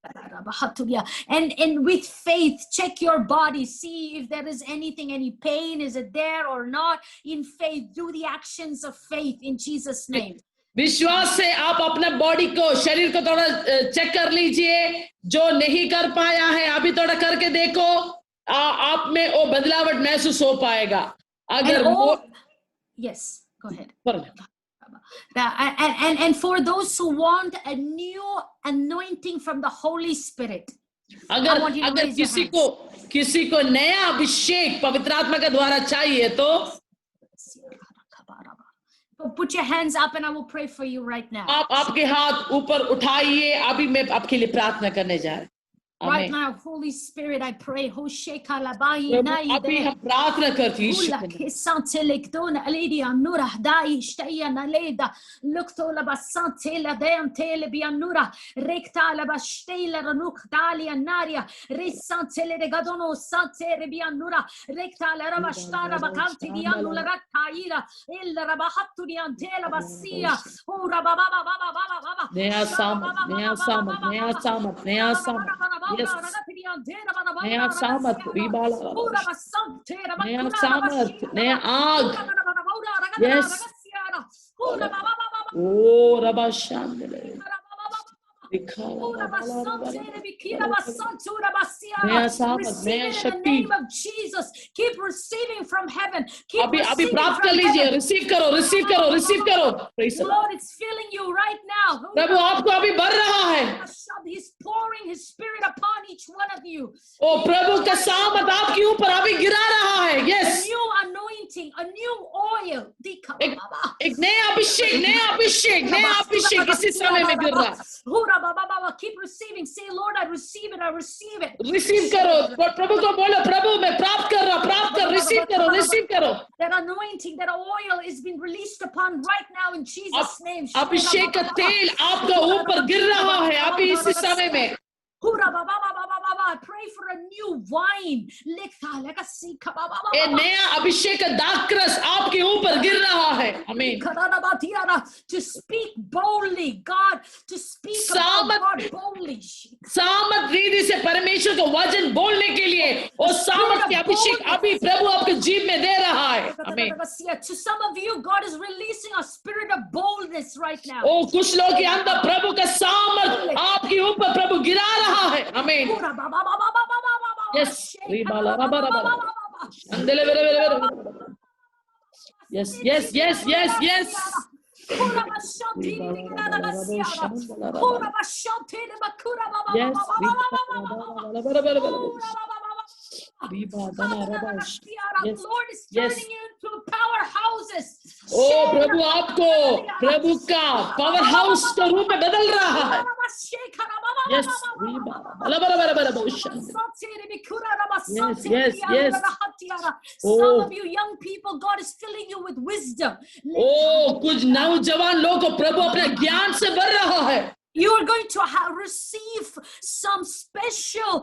[SPEAKER 4] And with faith, check your body, see if there is anything, any pain, is it there or not? In faith, do the actions of faith in Jesus' name.
[SPEAKER 2] विश्वास से आप अपने बॉडी को, शरीर को थोड़ा चेक कर लीजिए. जो नहीं कर पाया है अभी थोड़ा करके देखो, आप में वो बदलावट महसूस हो पाएगा. अगर
[SPEAKER 4] yes, go ahead. And for those who want a new anointing from the Holy Spirit,
[SPEAKER 2] अगर किसी को नया अभिषेक पवित्र आत्मा के द्वारा चाहिए तो
[SPEAKER 4] put your hands up and I will pray for you right now.
[SPEAKER 2] आप आपके हाथ ऊपर उठाइए, अभी मैं आपके लिए प्रार्थना करने जा रहा हूं।
[SPEAKER 4] Right now, Holy Spirit, I pray. Hosheka labai
[SPEAKER 2] Prabhu
[SPEAKER 4] nai
[SPEAKER 2] अभी
[SPEAKER 4] de.
[SPEAKER 2] हम प्रार्थना करते हैं
[SPEAKER 4] Ula
[SPEAKER 2] ईश्वर के नाम।
[SPEAKER 4] kesante lekdona aledia nura dai shtaya naleda lukto la basante la deante le bianura rekta la bastela ranuk dalia naria resante le gadono sante rebianura rekta la rabastara bakante dianula rattaira illa rabahattu diante la basia ora baba baba baba baba
[SPEAKER 2] नया सामर्थ, नया सामर्थ, नया सामर्थ, नया सामर्थ, yes, नया सामर्थ, नया सामर्थ, नया आग, यस, ओ रबा शांदले, नया सामर्थ, नया शक्ति,
[SPEAKER 4] name of Jesus, keep receiving from heaven. Keep
[SPEAKER 2] अभी
[SPEAKER 4] receiving
[SPEAKER 2] प्राप्त
[SPEAKER 4] from
[SPEAKER 2] कर लीजिए,
[SPEAKER 4] heaven.
[SPEAKER 2] रिसीव करो, रिसीव करो, रिसीव करो, Praise the Lord।
[SPEAKER 4] Lord, it's filling you right now.
[SPEAKER 2] प्रभु आपको अभी भर रहा है,
[SPEAKER 4] He's pouring His Spirit upon each one of you.
[SPEAKER 2] ओ प्रभु का सामर्थ आपके ऊपर अभी गिरा रहा है,
[SPEAKER 4] A
[SPEAKER 2] yes,
[SPEAKER 4] new anointing, a new oil.
[SPEAKER 2] एक नया अभिषेक, नया अभिषेक, नया अभिषेक इसी समय में गिर रहा है।
[SPEAKER 4] Keep receiving. Say, Lord, I receive it. I receive it.
[SPEAKER 2] Receive करो, प्रभु को बोलो, प्रभु मैं प्राप्त कर रहा, प्राप्त कर, रिसीव करो, रिसीव करो।
[SPEAKER 4] That anointing, that oil is being released upon right now in Jesus' name.
[SPEAKER 2] अभिषेक का तेल आपका ऊपर गिर रहा है अभी इसी समय में।
[SPEAKER 4] I pray for a new wine.
[SPEAKER 2] ये नया अभिषेक का दाखरस आपके ऊपर गिर रहा है, आमीन।
[SPEAKER 4] To speak boldly, God, to speak about God boldly.
[SPEAKER 2] सामर्थ रीति से परमेश्वर को वचन बोलने के लिए और सामर्थ के अभिषेक अभी प्रभु आपके जीव में दे रहा है, आमीन।
[SPEAKER 4] To some of you, God is releasing a spirit of boldness right now.
[SPEAKER 2] ओ कुछ लोग के अंदर प्रभु का सामर्थ आपके ऊपर प्रभु गिरा रहा है, आमीन। Yes, yes, yes, yes, yes, yes.
[SPEAKER 4] Lord is turning you into powerhouses.
[SPEAKER 2] ओ प्रभु आपको प्रभु का पावर हाउस के रूप में बदल रहा है। Yes, yes, yes.
[SPEAKER 4] Some of you young people, God is filling you with wisdom.
[SPEAKER 2] ओ कुछ नौजवान लोगों को प्रभु अपने ज्ञान से भर रहा है।
[SPEAKER 4] You are going to receive some special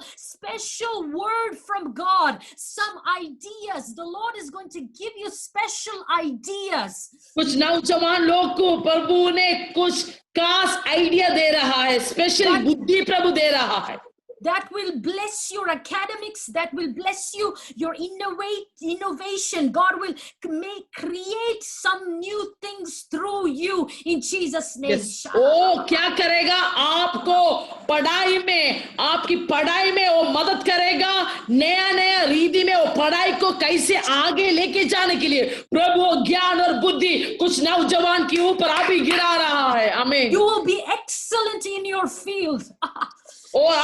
[SPEAKER 4] word from God, some ideas. The Lord is going to give you special ideas.
[SPEAKER 2] कुछ नौजवान लोग को प्रभु ने कुछ खास आइडिया दे रहा है, स्पेशल बुद्धि प्रभु दे रहा है।
[SPEAKER 4] That will bless your academics, that will bless you, your innovation. God will create some new things through you in Jesus' name.
[SPEAKER 2] Yes. ओ क्या करेगा आपको पढ़ाई में, आपकी पढ़ाई में वो मदद करेगा, नया नया रीति में वो पढ़ाई को कैसे आगे लेके जाने के लिए प्रभु ज्ञान और बुद्धि कुछ नौजवान के ऊपर अभी गिरा रहा है, आमीन।
[SPEAKER 4] You will be excellent in your field.
[SPEAKER 2] और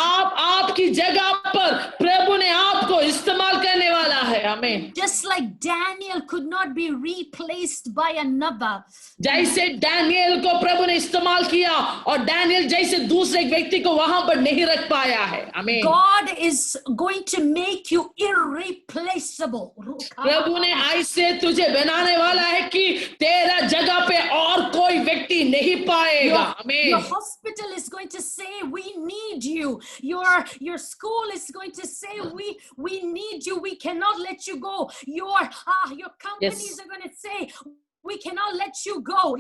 [SPEAKER 2] आपकी जगह पर प्रभु ने आपको इस्तेमाल करने वाला है, आमीन।
[SPEAKER 4] Just like Daniel could not be replaced by another.
[SPEAKER 2] जैसे डैनियल को प्रभु ने इस्तेमाल किया और डैनियल जैसे दूसरे व्यक्ति को वहां पर नहीं रख पाया है, आमीन।
[SPEAKER 4] God is going to make you irreplaceable.
[SPEAKER 2] प्रभु ने ऐसे तुझे बनाने वाला है कि तेरा जगह पे और कोई व्यक्ति नहीं पाएगा, आमीन।
[SPEAKER 4] Your hospital is going to say we need you. Your school is going to say we need you. We cannot let you go. Your companies are going to say we cannot let you go.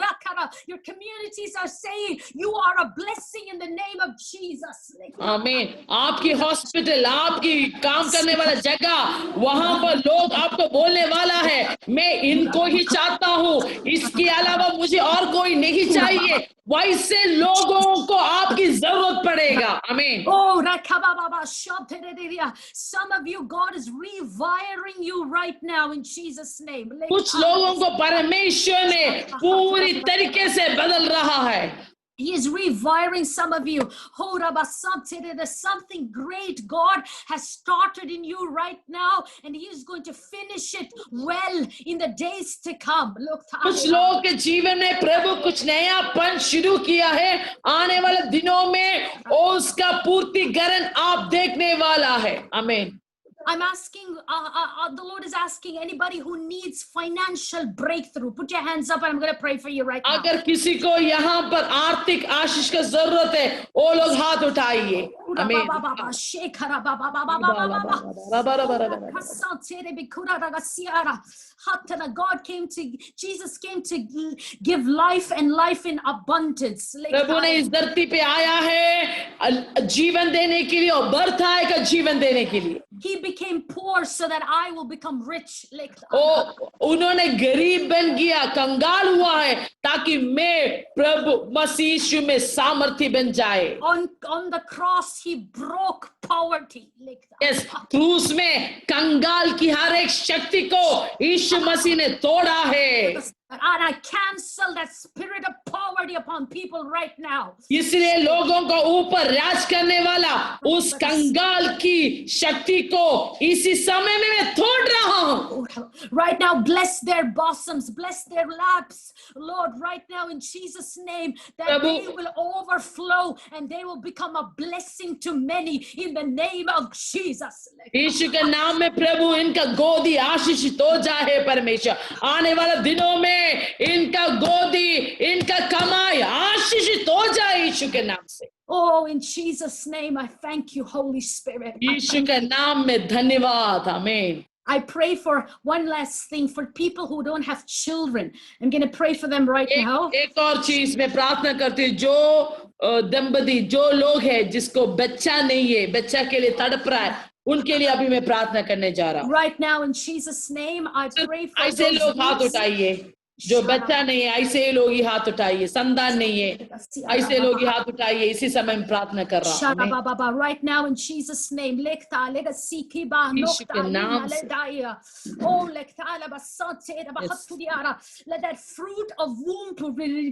[SPEAKER 4] Your communities are saying you are a blessing in the name of Jesus.
[SPEAKER 2] आमीन। आपकी hospital, आपकी काम करने वाला जगह, वहां पर लोग आपको बोलने वाला है मैं इनको ही चाहता हूँ, इसके अलावा मुझे और कोई नहीं चाहिए। वैसे लोगों को आपकी जरूरत पड़ेगा, आमीन।
[SPEAKER 4] Oh, some of you, God is rewiring you right now in Jesus' name.
[SPEAKER 2] कुछ लोगों को परमेश्वर ने पूरी तरीके से बदल रहा है।
[SPEAKER 4] He is rewiring some of you. Oh, Rabasante, there's something great God has started in you right now, and He is going to finish it well in the days to come. Look,
[SPEAKER 2] कुछ लोगों के जीवन में प्रभु कुछ नयापन शुरू किया है, आने वाले दिनों में उसका पूर्तिकरण आप देखने वाला है. आमीन.
[SPEAKER 4] I'm asking, the Lord is asking anybody who needs financial breakthrough, put your hands up and I'm going to pray for you right now.
[SPEAKER 2] अगर किसी को यहाँ पर आर्थिक आशीष का जरूरत है, वो लोग हाथ उठाइए. आमीन.
[SPEAKER 4] Jesus came to give life and life in abundance.
[SPEAKER 2] प्रभु ने इस धरती पे आया है जीवन देने के लिए और बरथाए का जीवन देने के लिए.
[SPEAKER 4] He became poor so that I will become rich.
[SPEAKER 2] उन्होंने गरीब बन गया, कंगाल हुआ है ताकि मैं प्रभु मसीह यीशु में सामर्थ्य बन जाए.
[SPEAKER 4] On the cross he broke poverty.
[SPEAKER 2] Yes, क्रूस में कंगाल की हर एक शक्ति को यीशु मसीह ने तोड़ा है.
[SPEAKER 4] And I cancel that spirit of poverty upon people right now.
[SPEAKER 2] इसलिए लोगों को ऊपर राज करने वाला उस कंगाल की शक्ति को इसी समय में मैं तोड़ रहा हूँ.
[SPEAKER 4] Right now, bless their bosoms, bless their laps, Lord. Right now, in Jesus' name, that they will overflow and they will become a blessing to many in the name of Jesus.
[SPEAKER 2] यीशु के नाम में प्रभु इनका गोदी आशीषित हो जाए परमेश्वर. आने वाले दिनों में इनका गोदी, इनका कमाई आशीषित हो जाए यीशु के नाम से.
[SPEAKER 4] Oh, in Jesus' name, I thank you, Holy Spirit.
[SPEAKER 2] यीशु के नाम में धन्यवाद. आमीन.
[SPEAKER 4] I pray for one last thing for people who don't have children. I'm going to pray for them right now.
[SPEAKER 2] एक और चीज मैं प्रार्थना करती हूँ, जो दंपति, जो लोग हैं जिसको बच्चा नहीं है, बच्चा के लिए तड़प रहा है, उनके लिए अभी मैं प्रार्थना करने जा रहा हूँ.
[SPEAKER 4] Right now, in Jesus' name, I pray for
[SPEAKER 2] ऐसे लोग हाथ उठाइए जो बच्चा नहीं है, ऐसे लोग ही हाथ उठाइए. संतान नहीं है, ऐसे लोग ही हाथ उठाइए. इसी समय में प्रार्थना कर रहा हूँ.
[SPEAKER 4] Right now in Jesus' name,
[SPEAKER 2] यीशु के नाम से.
[SPEAKER 4] Let that fruit of womb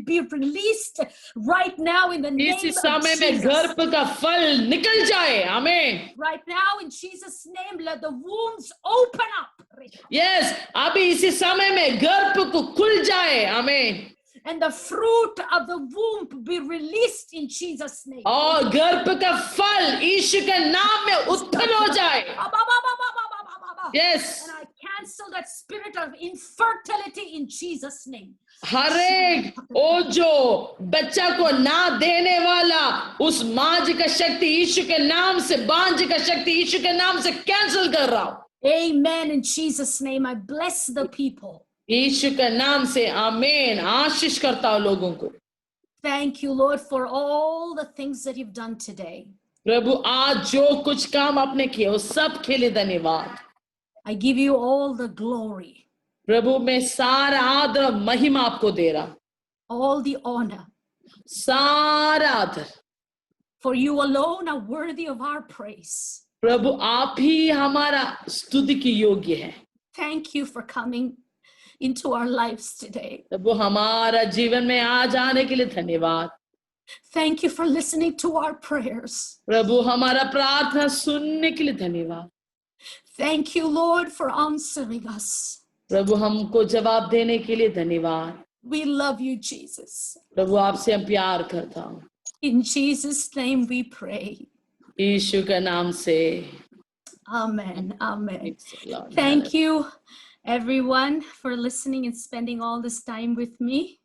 [SPEAKER 4] be released right now in the name of
[SPEAKER 2] इसी समय में
[SPEAKER 4] Jesus.
[SPEAKER 2] गर्भ का फल निकल जाए. आमीन.
[SPEAKER 4] Right now in Jesus' name, let the wombs open up.
[SPEAKER 2] Yes, अभी इसी समय में गर्भ को खुल जाए. आमीन.
[SPEAKER 4] And the fruit of the womb be released in Jesus' name.
[SPEAKER 2] और गर्भ का फल यीशु के नाम में उत्पन्न हो जाए. Yes.
[SPEAKER 4] And I cancel that spirit of infertility in Jesus' name.
[SPEAKER 2] हर एक वो जो बच्चा को ना देने वाला उस माँ का शक्ति यीशु के नाम से, बांझ का शक्ति यीशु के नाम से कैंसिल कर रहा हूँ.
[SPEAKER 4] Amen. In Jesus' name, I bless the people.
[SPEAKER 2] यीशु के नाम से आमीन. आशीष करता हूँ लोगों को.
[SPEAKER 4] Thank you, Lord, for all the things that you've done today.
[SPEAKER 2] प्रभु आज जो कुछ काम आपने किया वो सब के लिए धन्यवाद.
[SPEAKER 4] I give you all the glory.
[SPEAKER 2] प्रभु मैं सारा आदर महिमा आपको दे रहा.
[SPEAKER 4] All the honor.
[SPEAKER 2] सारा आदर.
[SPEAKER 4] For you alone are worthy of our praise.
[SPEAKER 2] प्रभु आप ही हमारा स्तुति की योग्य है.
[SPEAKER 4] Thank you for coming into our lives today.
[SPEAKER 2] प्रभु हमारा जीवन में आज आने के लिए धन्यवाद.
[SPEAKER 4] Thank you for listening to our prayers.
[SPEAKER 2] प्रभु हमारा प्रार्थना सुनने के लिए धन्यवाद.
[SPEAKER 4] Thank you, Lord, for answering us.
[SPEAKER 2] प्रभु हमको जवाब देने के लिए धन्यवाद.
[SPEAKER 4] We love you, Jesus.
[SPEAKER 2] प्रभु आपसे हम प्यार करता हूँ.
[SPEAKER 4] In Jesus' name we pray.
[SPEAKER 2] यीशु के नाम से.
[SPEAKER 4] Amen. Amen. Thank you, everyone, for listening and spending all this time with me.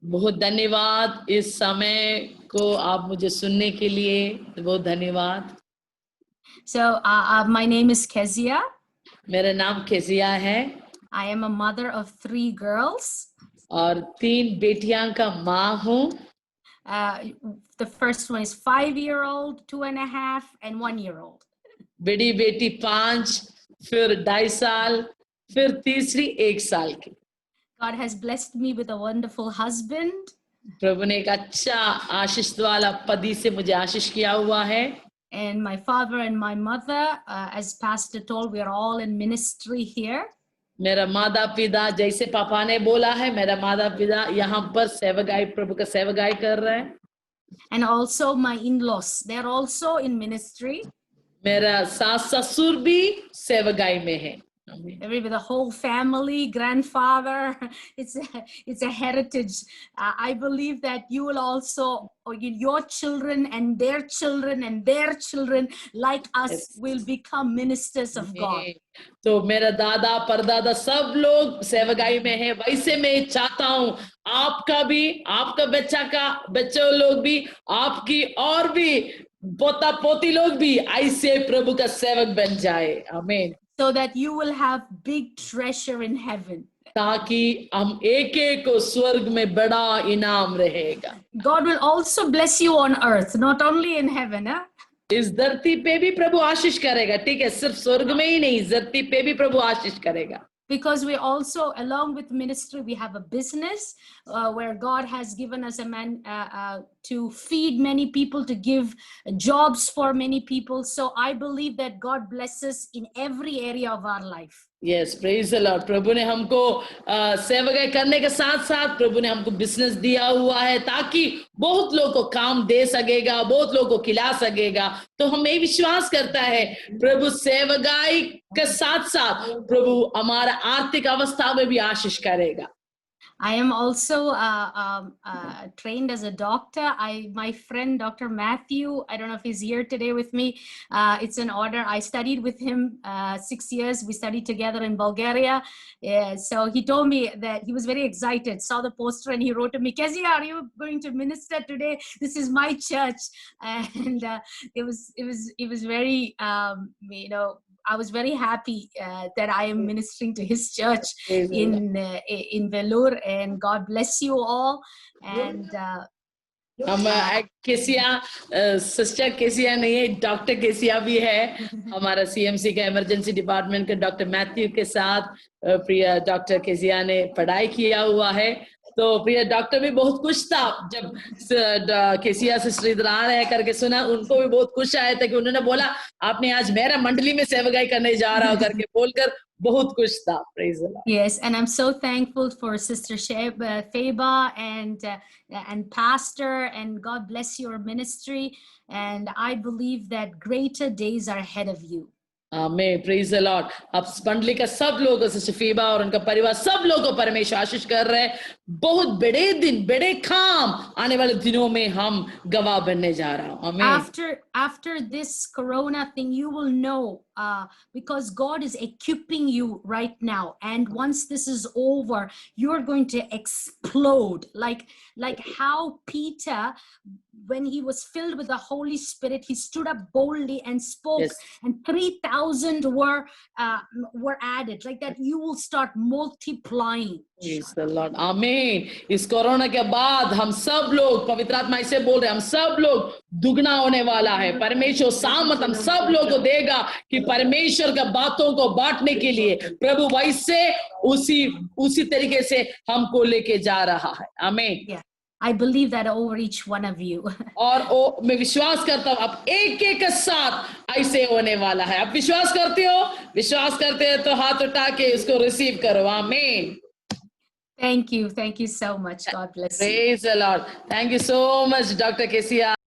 [SPEAKER 2] बहुत धन्यवाद इस समय को आप मुझे सुनने के लिए. बहुत धन्यवाद.
[SPEAKER 4] So, my name is Kezia.
[SPEAKER 2] मेरा नाम केजिया है.
[SPEAKER 4] I am a mother of 3 girls.
[SPEAKER 2] और 3 बेटियां का माँ हूँ.
[SPEAKER 4] The first one is 5-year-old, 2.5, and 1-year-old.
[SPEAKER 2] बड़ी बेटी 5, फिर 2.5 साल, फिर तीसरी 1 साल की.
[SPEAKER 4] God has blessed me with a wonderful husband.
[SPEAKER 2] प्रभु ने एक अच्छा आशीष वाला पति से मुझे आशीष किया हुआ है.
[SPEAKER 4] And my father and my mother, as Pastor told, we are all in ministry here.
[SPEAKER 2] मेरा माता पिता, जैसे पापा ने बोला है, मेरा माता पिता यहाँ पर सेवकाई, प्रभु का सेवकाई कर रहे हैं.
[SPEAKER 4] And also my in-laws, they're also in ministry.
[SPEAKER 2] मेरा सास ससुर भी सेवकाई में है। आमीन।
[SPEAKER 4] With the whole family, grandfather, it's a heritage. I believe that you will also, or your children and their children and their children, like us,
[SPEAKER 2] Yes.
[SPEAKER 4] will become ministers of God.
[SPEAKER 2] तो मेरा दादा परदादा सब लोग सेवकाई में है। वैसे मैं चाहता हूँ आपका भी, आपका बच्चा लोग भी, आपकी और भी पोता पोती लोग भी ऐसे प्रभु का सेवक बन जाए। आमीन।
[SPEAKER 4] So that you will have big treasure in heaven.
[SPEAKER 2] ताकि हम एक को स्वर्ग में बड़ा इनाम रहेगा।
[SPEAKER 4] God will also bless you on earth, not only in heaven. Huh?
[SPEAKER 2] इस धरती पे भी प्रभु आशीष करेगा। ठीक है, सिर्फ स्वर्ग में ही नहीं, धरती पे भी प्रभु आशीष करेगा।
[SPEAKER 4] Because we also, along with ministry, we have a business where God has given us a man to feed many people, to give jobs for many people. So I believe that God blesses in every area of our life.
[SPEAKER 2] Yes, praise the Lord. प्रभु ने हमको सेवकाई करने के साथ साथ प्रभु ने हमको business दिया हुआ है ताकि बहुत लोगों को काम दे सकेगा, बहुत लोगों को खिला सकेगा। तो हम ये विश्वास करता है प्रभु सेवकाई के साथ साथ प्रभु हमारा आर्थिक अवस्था में भी आशीष करेगा।
[SPEAKER 4] I am also trained as a doctor. My friend, Dr. Matthew, I don't know if he's here today with me. It's an honor. I studied with him 6 years. We studied together in Bulgaria. So he told me that he was very excited, saw the poster, and he wrote to me, Kezia, are you going to minister today? This is my church. And it was very, I was very happy that I am ministering to his church in Vellore, and God bless you all. And
[SPEAKER 2] हम केसिया sister केसिया नहीं है, doctor केसिया भी है हमारा CMC का इमरजेंसी डिपार्टमेंट के डॉक्टर मैथ्यू के साथ प्रिय डॉक्टर केसिया ने पढ़ाई किया हुआ है। तो प्रिय डॉक्टर भी बहुत खुश था जब केसिया सिस्टर इधर आ रहे करके सुना, उनको भी बहुत खुश आया था कि उन्होंने बोला आपने आज मेरा मंडली में सेवकाई करने जा रहा हो करके बोलकर बहुत खुश था। Praise the Lord.
[SPEAKER 4] Yes, and I'm so thankful for Sister Feba and Pastor, and God bless your ministry. And I believe that greater days are ahead of you.
[SPEAKER 2] Amen. Praise the Lord. अब मंडली का सब लोग sister FIBA और उनका परिवार सब लोगों को परमेश्वर आशीष कर रहे हैं। बहुत बड़े दिन, बड़े काम आने वाले दिनों में हम गवाह बनने जा रहा हूं। Amen.
[SPEAKER 4] After this corona thing, you will know because God is equipping you right now, and once this is over, you're going to explode like how Peter, when he was filled with the Holy Spirit, he stood up boldly and spoke, yes. And 3,000 were added. Like that, you will start multiplying.
[SPEAKER 2] Praise the Lord. Amen. इस corona के बाद हम सब लोग पवित्र आत्मा से बोल रहे हैं, हम सब लोग दुगना होने वाला है। परमेश्वर सामत हम सब लोग को देगा कि परमेश्वर का बातों को बांटने के लिए प्रभु वैसे उसी तरीके से हमको लेके जा रहा है। आमीन।
[SPEAKER 4] Yeah. I believe that over each one of you.
[SPEAKER 2] और मैं विश्वास करता हूँ अब एक के साथ ऐसे होने वाला है। आप विश्वास करते हो? विश्वास करते हो तो हाथ उठा के इसको रिसीव करो। आमीन।
[SPEAKER 4] Thank you so much. God bless you.
[SPEAKER 2] Praise the Lord. Thank you so much, Dr. Kesia.